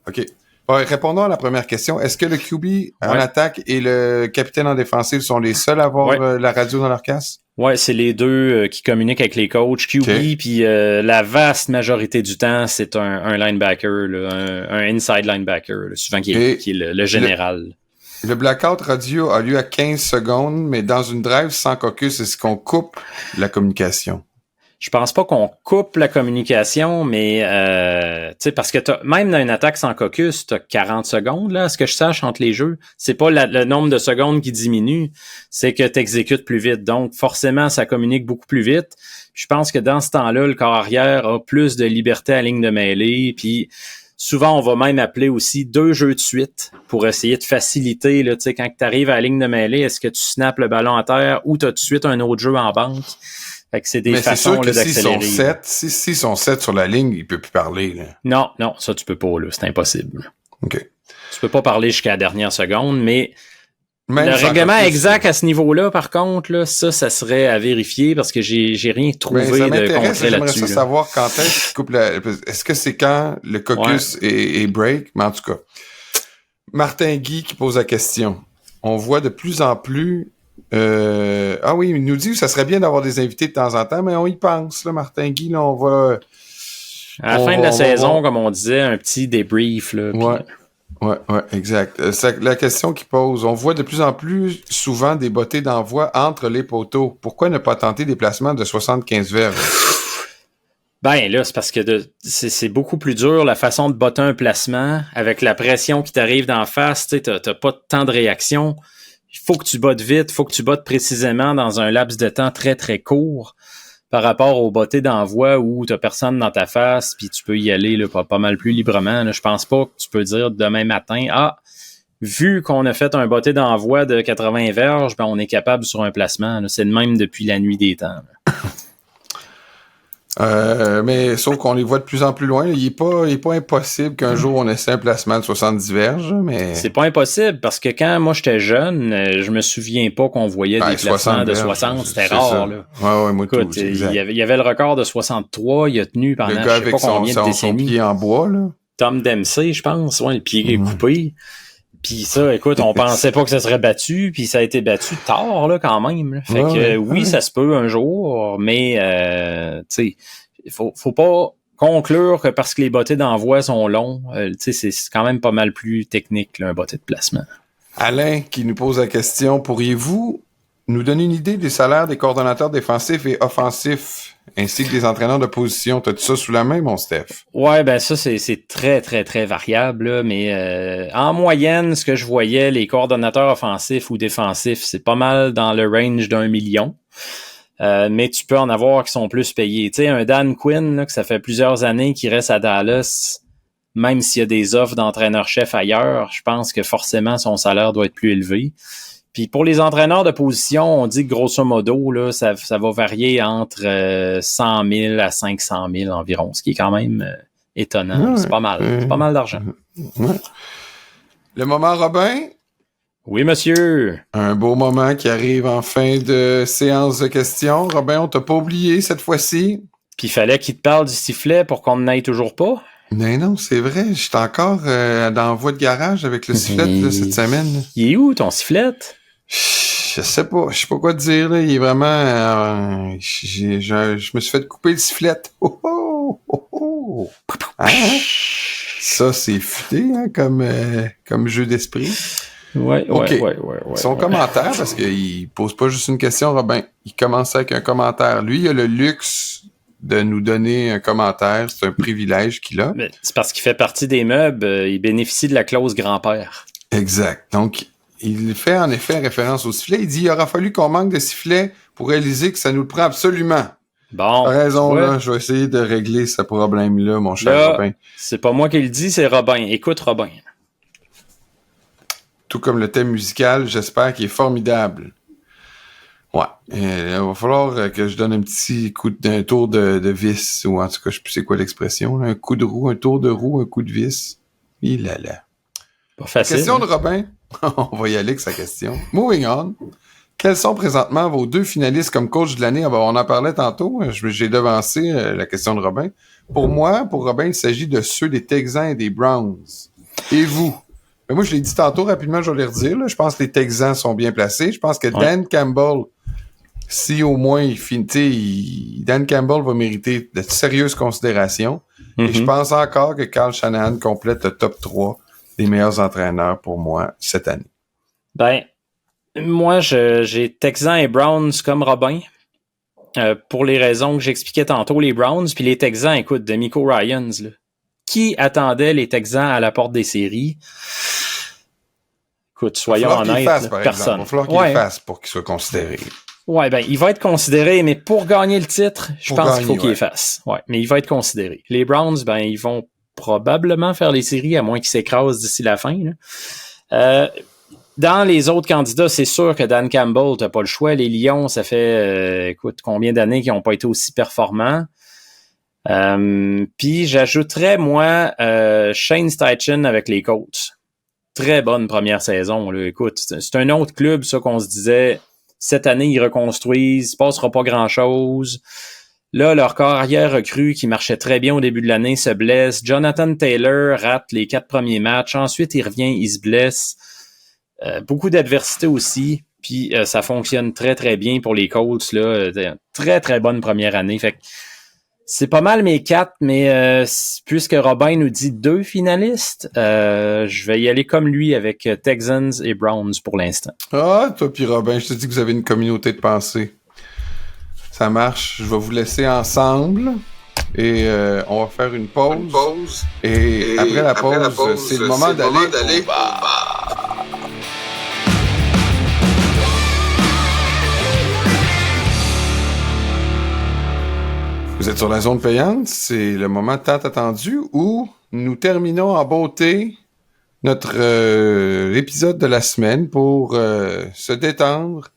Speaker 2: OK. Ouais, répondons à la première question. Est-ce que le QB en attaque et le capitaine en défensive sont les seuls à avoir la radio dans leur casque?
Speaker 3: Ouais, c'est les deux qui communiquent avec les coachs. QB, puis la vaste majorité du temps, c'est un linebacker, là, un inside linebacker, là, souvent qui est le général.
Speaker 2: Le blackout radio a lieu à 15 secondes, mais dans une drive sans caucus, est-ce qu'on coupe la communication?
Speaker 3: Je pense pas qu'on coupe la communication, mais tu sais, parce que même dans une attaque sans caucus, t'as 40 secondes, là, à ce que je sache, entre les jeux. C'est pas le nombre de secondes qui diminue, c'est que t'exécutes plus vite. Donc, forcément, ça communique beaucoup plus vite. Je pense que dans ce temps-là, le corps arrière a plus de liberté à ligne de mêlée, puis souvent, on va même appeler aussi 2 jeux de suite pour essayer de faciliter, là, tu sais, quand t'arrives à la ligne de mêlée, est-ce que tu snaps le ballon à terre ou t'as tout de suite un autre jeu en banque? Fait que c'est des façons là, d'accélérer.
Speaker 2: S'ils sont 7 sur la ligne, il peut plus parler. Là.
Speaker 3: Non, ça tu peux pas, là, c'est impossible.
Speaker 2: OK.
Speaker 3: Tu peux pas parler jusqu'à la dernière seconde, mais
Speaker 2: même
Speaker 3: le règlement exact à ce niveau-là, par contre, là, ça serait à vérifier parce que j'ai rien trouvé de concret là-dessus.
Speaker 2: J'aimerais savoir quand est-ce qu'il coupe est-ce que c'est quand le caucus est break? Mais en tout cas, Martin Guy qui pose la question. On voit de plus en plus oui, il nous dit que ça serait bien d'avoir des invités de temps en temps, mais on y pense, là, Martin Guy, là, on va...
Speaker 3: À la fin de la saison, comme on disait, un petit débrief, là.
Speaker 2: Ouais, exact. La question qu'il pose, on voit de plus en plus souvent des bottées d'envoi entre les poteaux. Pourquoi ne pas tenter des placements de 75 verges?
Speaker 3: Ben là, c'est parce que c'est beaucoup plus dur la façon de botter un placement avec la pression qui t'arrive d'en face, tu sais, t'as pas de temps de réaction. Il faut que tu bottes vite, il faut que tu bottes précisément dans un laps de temps très, très court par rapport aux bottées d'envoi où tu n'as personne dans ta face puis tu peux y aller là, pas mal plus librement. Là. Je pense pas que tu peux dire demain matin, vu qu'on a fait un botté d'envoi de 80 verges, ben on est capable sur un placement. Là. C'est le même depuis la nuit des temps.
Speaker 2: Mais sauf qu'on les voit de plus en plus loin. Il est pas impossible qu'un jour on essaie un placement de 70 verges, mais...
Speaker 3: C'est pas impossible, parce que quand moi j'étais jeune, je me souviens pas qu'on voyait des placements de 60, c'était rare. Là.
Speaker 2: Ouais, moi
Speaker 3: écoute,
Speaker 2: tout.
Speaker 3: Il y avait le record de 63, il a tenu pendant
Speaker 2: le gars
Speaker 3: je sais pas combien de décennies.
Speaker 2: Son pied en bois, là.
Speaker 3: Tom Dempsey, je pense, le pied est coupé. Puis ça, écoute, on pensait pas que ça serait battu, puis ça a été battu tard, là, quand même. Là. Fait que ça se peut un jour, mais tu sais, faut pas conclure que parce que les bottées d'envoi sont longs, tu sais, c'est quand même pas mal plus technique, là, un botté de placement.
Speaker 2: Alain qui nous pose la question, pourriez-vous nous donner une idée des salaires des coordonnateurs défensifs et offensifs, ainsi que des entraîneurs de position? T'as-tu ça sous la main, mon Steph?
Speaker 3: Ouais, ben ça, c'est très, très, très variable, là, mais en moyenne, ce que je voyais, les coordonnateurs offensifs ou défensifs, c'est pas mal dans le range d'1 million. Mais tu peux en avoir qui sont plus payés. Tu sais, un Dan Quinn, là, que ça fait plusieurs années qu'il reste à Dallas, même s'il y a des offres d'entraîneur-chef ailleurs, je pense que forcément son salaire doit être plus élevé. Puis pour les entraîneurs de position, on dit que grosso modo, là, ça va varier entre 100 000 à 500 000 environ, ce qui est quand même étonnant. C'est pas mal. C'est pas mal d'argent.
Speaker 2: Le moment Robin?
Speaker 3: Oui, monsieur.
Speaker 2: Un beau moment qui arrive en fin de séance de questions. Robin, on t'a pas oublié cette fois-ci.
Speaker 3: Puis il fallait qu'il te parle du sifflet pour qu'on n'aille toujours pas.
Speaker 2: Mais non, c'est vrai. J'étais encore dans la voie de garage avec le sifflet là, cette semaine. Là.
Speaker 3: Il est où ton sifflet?
Speaker 2: Je sais pas quoi te dire. Là. Il est vraiment... je me suis fait couper le sifflet. Oh, oh, oh, oh. Hein? Ça, c'est futé, hein, comme jeu d'esprit.
Speaker 3: Ouais.
Speaker 2: Son commentaire, parce qu'il pose pas juste une question, Robin. Il commence avec un commentaire. Lui, il a le luxe de nous donner un commentaire. C'est un privilège qu'il a.
Speaker 3: Mais c'est parce qu'il fait partie des meubles. Il bénéficie de la clause grand-père.
Speaker 2: Exact. Donc, il fait en effet référence au sifflet. Il dit, il aura fallu qu'on manque de sifflet pour réaliser que ça nous le prend absolument.
Speaker 3: Bon.
Speaker 2: T'as raison, là. Je vais essayer de régler ce problème-là, mon cher Robin.
Speaker 3: C'est pas moi qui le dis, c'est Robin. Écoute, Robin.
Speaker 2: Tout comme le thème musical, j'espère qu'il est formidable. Ouais. Il va falloir que je donne un petit coup d'un tour de vis, ou en tout cas, je sais plus c'est quoi l'expression, là. Un coup de roue, un tour de roue, un coup de vis. Il a là.
Speaker 3: Pas facile.
Speaker 2: Question de Robin. On va y aller avec sa question. Moving on. Quels sont présentement vos 2 finalistes comme coach de l'année? On en parlait tantôt. J'ai devancé la question de Robin. Pour Robin, il s'agit de ceux des Texans et des Browns. Et vous? Mais moi, je l'ai dit tantôt, rapidement, je vais les redire. Là. Je pense que les Texans sont bien placés. Je pense que Dan Campbell, si au moins il finit, Dan Campbell va mériter de sérieuses considérations. Et je pense encore que Kyle Shanahan complète le top 3 des meilleurs entraîneurs pour moi cette année.
Speaker 3: Ben, moi, j'ai Texans et Browns comme Robin. Pour les raisons que j'expliquais tantôt, les Browns, puis les Texans, écoute, DeMeco Ryans, là. Qui attendait les Texans à la porte des séries? Écoute, soyons honnêtes, personne.
Speaker 2: Il va falloir qu'il le fasse pour qu'il soit considéré.
Speaker 3: Ouais, ben, il va être considéré, mais pour gagner le titre, je pense qu'il faut qu'il le fasse. Ouais, mais il va être considéré. Les Browns, ben, ils vont probablement faire les séries, à moins qu'ils s'écrasent d'ici la fin, là. Dans les autres candidats, c'est sûr que Dan Campbell, t'as pas le choix. Les Lions, ça fait, écoute, combien d'années qu'ils n'ont pas été aussi performants. Puis j'ajouterais, moi, Shane Steichen avec les Colts. Très bonne première saison, là. Écoute, c'est un autre club, ça, qu'on se disait, cette année, ils reconstruisent, il se passera pas grand-chose. Là, leur carrière recrue qui marchait très bien au début de l'année se blesse. Jonathan Taylor rate les 4 premiers matchs. Ensuite, il revient, il se blesse. Beaucoup d'adversité aussi. Puis ça fonctionne très, très bien pour les Colts, là. Très, très bonne première année. Fait que c'est pas mal mes 4, mais puisque Robin nous dit 2 finalistes, je vais y aller comme lui avec Texans et Browns pour l'instant.
Speaker 2: Ah, toi puis Robin, je te dis que vous avez une communauté de pensée. Ça marche. Je vais vous laisser ensemble et on va faire une pause. Et après la pause, c'est le moment d'aller au bar. Vous êtes sur la zone payante, c'est le moment tant attendu où nous terminons en beauté notre épisode de la semaine pour se détendre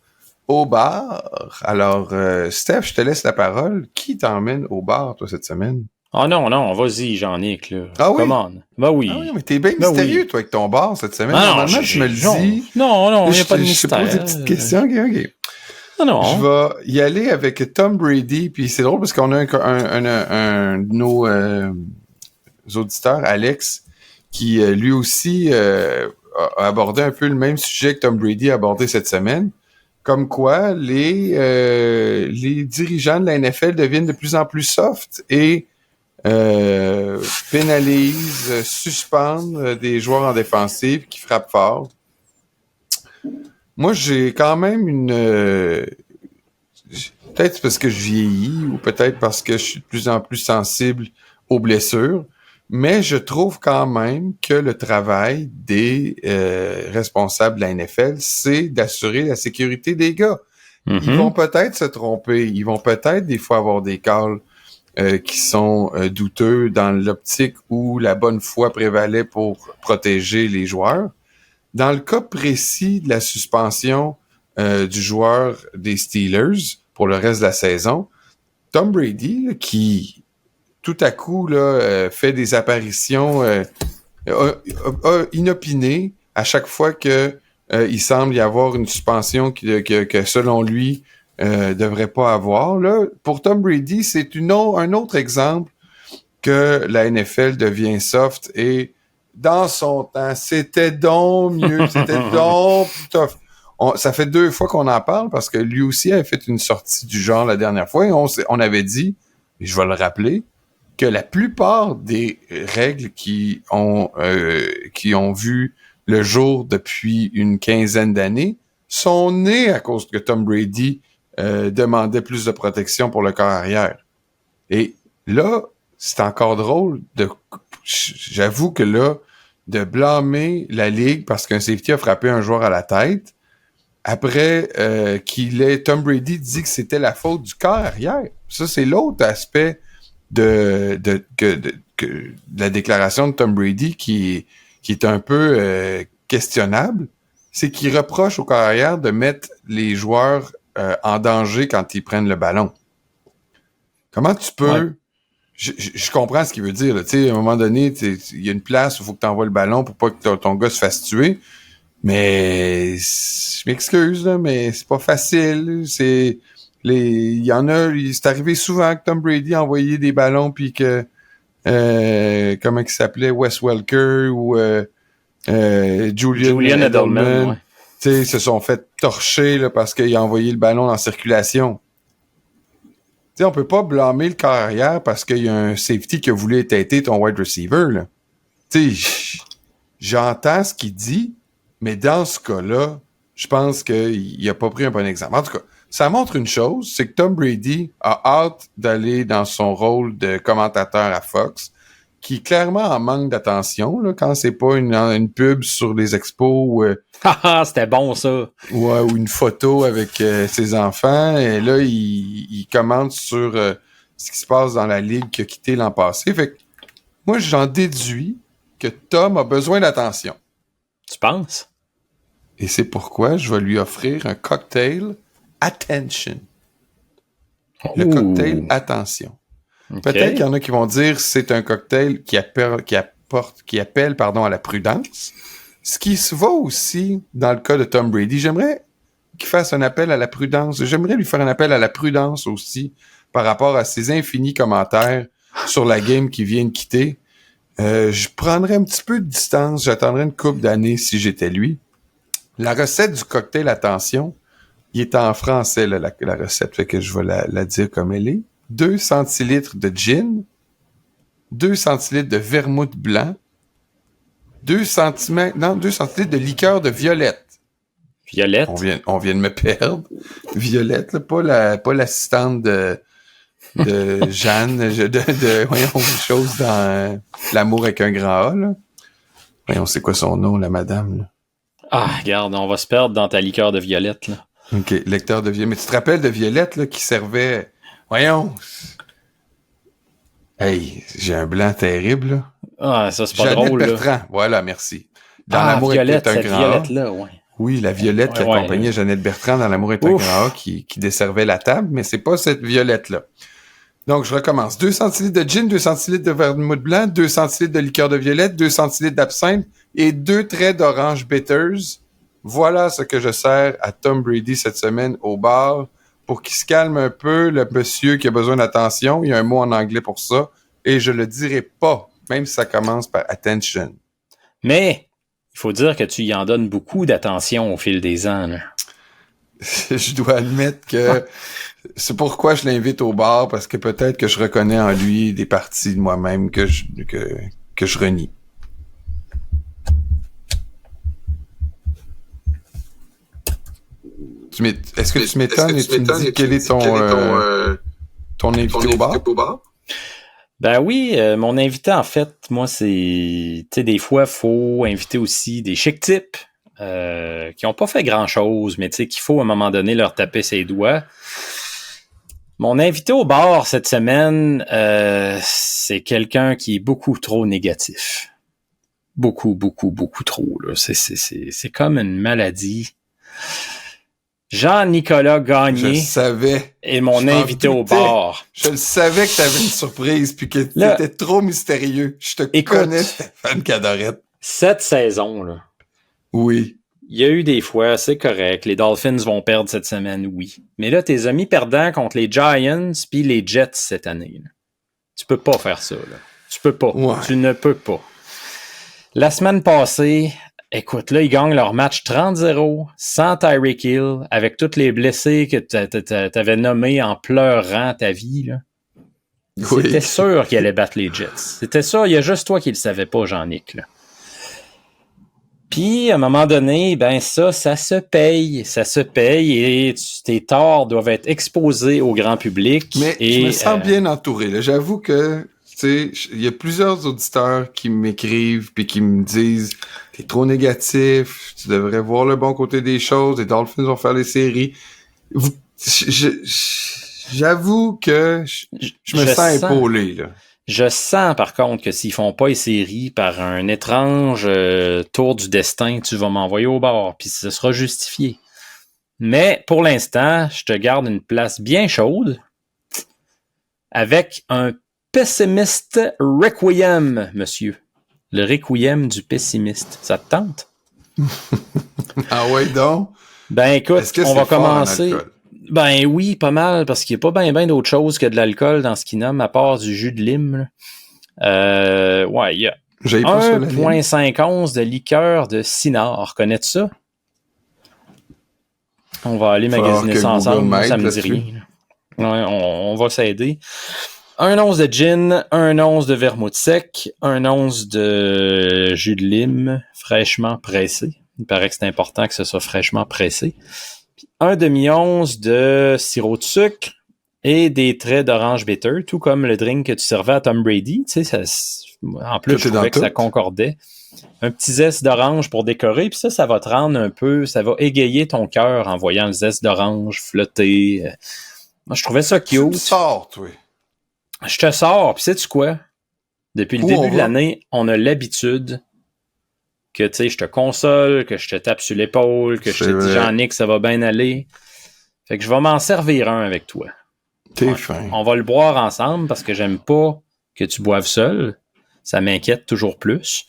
Speaker 2: au bar. Alors, Steph, je te laisse la parole. Qui t'emmène au bar, toi, cette semaine?
Speaker 3: Ah non, vas-y, Jean-Nic, là.
Speaker 2: Ah oui?
Speaker 3: Come on. Ben oui.
Speaker 2: Ah oui, mais t'es bien mystérieux, toi, avec ton bar cette semaine.
Speaker 3: Ah
Speaker 2: normalement, je me le dis.
Speaker 3: Non, il n'y a pas de mystère.
Speaker 2: Je te pose des petites questions. OK.
Speaker 3: Non.
Speaker 2: Je vais y aller avec Tom Brady, puis c'est drôle parce qu'on a un de nos auditeurs, Alex, qui lui aussi a abordé un peu le même sujet que Tom Brady a abordé cette semaine. Comme quoi, les dirigeants de la NFL deviennent de plus en plus soft et pénalisent, suspendent des joueurs en défensive qui frappent fort. Moi, j'ai quand même peut-être parce que je vieillis ou peut-être parce que je suis de plus en plus sensible aux blessures, mais je trouve quand même que le travail des responsables de la NFL, c'est d'assurer la sécurité des gars. Mm-hmm. Ils vont peut-être se tromper, ils vont peut-être des fois avoir des calls qui sont douteux dans l'optique où la bonne foi prévalait pour protéger les joueurs. Dans le cas précis de la suspension du joueur des Steelers pour le reste de la saison, Tom Brady, là, qui tout à coup là, fait des apparitions inopinées à chaque fois que il semble y avoir une suspension que selon lui devrait pas avoir. Là, pour Tom Brady, c'est un autre exemple que la NFL devient soft et dans son temps, c'était donc mieux, c'était donc plus tough. Ça fait 2 fois qu'on en parle parce que lui aussi avait fait une sortie du genre la dernière fois et on avait dit, et je vais le rappeler, que la plupart des règles qui ont vu le jour depuis une quinzaine d'années sont nées à cause que Tom Brady demandait plus de protection pour le corps arrière. Et là, c'est encore drôle j'avoue que là, de blâmer la Ligue parce qu'un safety a frappé un joueur à la tête, après Tom Brady dit que c'était la faute du corps arrière. Ça, c'est l'autre aspect de la déclaration de Tom Brady qui est un peu questionnable. C'est qu'il reproche au corps arrière de mettre les joueurs en danger quand ils prennent le ballon. Comment tu peux... Ouais. Je comprends ce qu'il veut dire. Tu sais, à un moment donné, il y a une place où il faut que tu envoies le ballon pour pas que ton gars se fasse tuer. Mais je m'excuse, là, mais c'est pas facile. Il y en a, c'est arrivé souvent que Tom Brady a envoyé des ballons puis que comment il s'appelait, Wes Welker ou Julian Edelman, ouais. Tu sais, se sont fait torcher là, parce qu'il a envoyé le ballon en circulation. Tu sais, on peut pas blâmer le corps arrière parce qu'il y a un safety qui a voulu têter ton wide receiver, là. Tu sais, j'entends ce qu'il dit, mais dans ce cas-là, je pense qu'il a pas pris un bon exemple. En tout cas, ça montre une chose, c'est que Tom Brady a hâte d'aller dans son rôle de commentateur à Fox, qui clairement en manque d'attention, là, quand c'est pas une pub sur les expos ou
Speaker 3: c'était bon, ça!
Speaker 2: Ouais, ou une photo avec ses enfants. Et là, il commente sur ce qui se passe dans la ligue qui a quitté l'an passé. Fait que moi, j'en déduis que Tom a besoin d'attention.
Speaker 3: Tu penses?
Speaker 2: Et c'est pourquoi je vais lui offrir un cocktail Attention. Le cocktail Attention. Okay. Peut-être qu'il y en a qui vont dire que c'est un cocktail qui appelle à la prudence. Ce qui se va aussi dans le cas de Tom Brady. J'aimerais qu'il fasse un appel à la prudence. J'aimerais lui faire un appel à la prudence aussi par rapport à ses infinis commentaires sur la game qui vient de quitter. Je prendrais un petit peu de distance. J'attendrais une couple d'années si j'étais lui. La recette du cocktail Attention, il est en français, là, la recette, fait que je vais la dire comme elle est. 2 centilitres de gin, 2 centilitres de vermouth blanc, 2 centilitres de liqueur de violette.
Speaker 3: Violette?
Speaker 2: On vient de me perdre. Violette, là, pas l'assistante de Jeanne, voyons, chose dans L'amour avec un grand A, là. Voyons, c'est quoi son nom, la madame, là?
Speaker 3: Ah, regarde, on va se perdre dans ta liqueur de violette, là.
Speaker 2: OK, lecteur de violette. Mais tu te rappelles de Violette, là, qui servait... Voyons! Hey, j'ai un blanc terrible, là.
Speaker 3: Ah, ça, c'est pas
Speaker 2: Jeannette
Speaker 3: drôle,
Speaker 2: Bertrand.
Speaker 3: là.
Speaker 2: Voilà, merci. Dans L'amour
Speaker 3: Violette,
Speaker 2: est un grand A.
Speaker 3: Violette-là, ouais.
Speaker 2: Oui, la Violette qui accompagnait Jeannette Bertrand dans L'amour est un grand A, qui desservait la table, mais c'est pas cette Violette-là. Donc, je recommence. 2 centilitres de gin, 2 centilitres de vermouth blanc, 2 centilitres de liqueur de violette, 2 centilitres d'absinthe et 2 traits d'orange bitters. Voilà ce que je sers à Tom Brady cette semaine au bar pour qu'il se calme un peu, le monsieur qui a besoin d'attention. Il y a un mot en anglais pour ça et je le dirai pas, même si ça commence par attention.
Speaker 3: Mais il faut dire que tu y en donnes beaucoup d'attention au fil des ans, là.
Speaker 2: Je dois admettre que c'est pourquoi je l'invite au bar, parce que peut-être que je reconnais en lui des parties de moi-même que je renie. Est-ce que tu m'étonnes et tu me dis quel est ton invité au bar?
Speaker 3: Ben oui, mon invité, en fait, moi, c'est... Tu sais, des fois, il faut inviter aussi des chic types qui n'ont pas fait grand-chose, mais tu sais, qu'il faut à un moment donné leur taper ses doigts. Mon invité au bar cette semaine, c'est quelqu'un qui est beaucoup trop négatif. Beaucoup, beaucoup, beaucoup trop, là. C'est comme une maladie. Jean-Nicolas Gagné est mon invité au bar.
Speaker 2: Je le savais que tu avais une surprise puis que tu étais trop mystérieux. Je te connais, Stéphane Cadorette.
Speaker 3: Cette saison, là.
Speaker 2: Oui.
Speaker 3: Il y a eu des fois, c'est correct. Les Dolphins vont perdre cette semaine, oui. Mais là, tes amis perdants contre les Giants puis les Jets cette année. Là. Tu peux pas faire ça, là. Tu peux pas. Ouais. Tu ne peux pas. La semaine passée, écoute, là, ils gagnent leur match 30-0, sans Tyreek Hill, avec tous les blessés que t'avais nommés en pleurant ta vie, là. C'était sûr qu'il allait battre les Jets. C'était sûr, il y a juste toi qui le savais pas, Jean-Nic. Là. Puis, à un moment donné, ben ça se paye. Ça se paye et tes torts doivent être exposés au grand public.
Speaker 2: Mais je me sens bien entouré. Là. J'avoue que, tu sais, il y a plusieurs auditeurs qui m'écrivent puis qui me disent « T'es trop négatif, tu devrais voir le bon côté des choses, les Dolphins vont faire les séries. » J'avoue que je me sens épaulé, là.
Speaker 3: Je sens, par contre, que s'ils font pas les séries par un étrange tour du destin, tu vas m'envoyer au bord, puis ce sera justifié. Mais, pour l'instant, je te garde une place bien chaude avec un pessimiste requiem, monsieur. Le requiem du pessimiste. Ça te tente?
Speaker 2: Ah ouais, donc?
Speaker 3: Ben, écoute, on va commencer... Ben oui, pas mal, parce qu'il n'y a pas bien d'autre chose que de l'alcool dans ce qu'il nomme, à part du jus de lime. Ouais, il y a 1,5 de liqueur de Cynar. Connais-tu ça? On va aller magasiner ça ensemble, ça me dit rien. Ouais, on va s'aider. 1 once de gin, 1 once de vermouth sec, 1 once de jus de lime fraîchement pressé. Il paraît que c'est important que ce soit fraîchement pressé. 1 demi-once de sirop de sucre et des traits d'orange bitter, tout comme le drink que tu servais à Tom Brady. Tu sais, en plus, je trouvais que ça concordait. Un petit zeste d'orange pour décorer, puis ça va te rendre un peu, ça va égayer ton cœur en voyant le zeste d'orange flotter. Moi, je trouvais ça cute. Tu
Speaker 2: me sors, toi.
Speaker 3: Je te sors, puis sais-tu quoi? Depuis le début de l'année, on a l'habitude que, tu sais, je te console, que je te tape sur l'épaule, que je te dis, Jean-Nic, ça va bien aller. Fait que je vais m'en servir un avec toi.
Speaker 2: T'es fin.
Speaker 3: On va le boire ensemble parce que j'aime pas que tu boives seul. Ça m'inquiète toujours plus.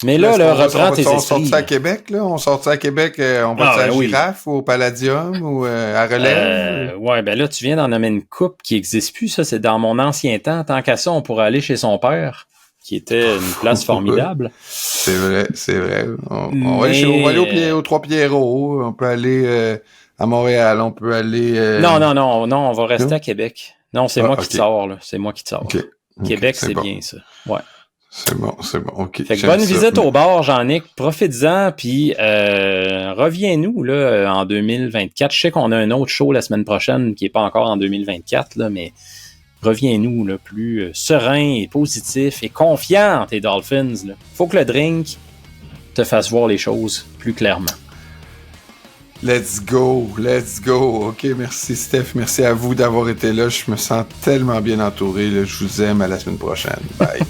Speaker 3: Mais là, reprends tes esprits.
Speaker 2: On sort ça à Québec, là? On sort ça à Québec, on va à la Girafe ou au Palladium ou à Relève?
Speaker 3: Ouais, ben là, tu viens d'en nommer une coupe qui n'existe plus. Ça, c'est dans mon ancien temps. Tant qu'à ça, on pourrait aller chez son père, qui était une place formidable.
Speaker 2: C'est vrai. On va aller aux Trois-Pierrots. On peut aller à Montréal. On peut aller...
Speaker 3: Non, on va rester à Québec. Non, c'est moi qui te sors, là. C'est moi qui te sors.
Speaker 2: Okay.
Speaker 3: Québec, c'est bon. Bien, ça. Ouais.
Speaker 2: C'est bon, OK.
Speaker 3: Fait que bonne visite au bar, Jean-Nic. Profites-en, puis reviens-nous là en 2024. Je sais qu'on a un autre show la semaine prochaine qui est pas encore en 2024, là, mais reviens-nous là, plus serein et positif et confiant en tes Dolphins. Là. Faut que le drink te fasse voir les choses plus clairement.
Speaker 2: Let's go. OK, merci Steph. Merci à vous d'avoir été là. Je me sens tellement bien entouré. Là. Je vous aime. À la semaine prochaine. Bye.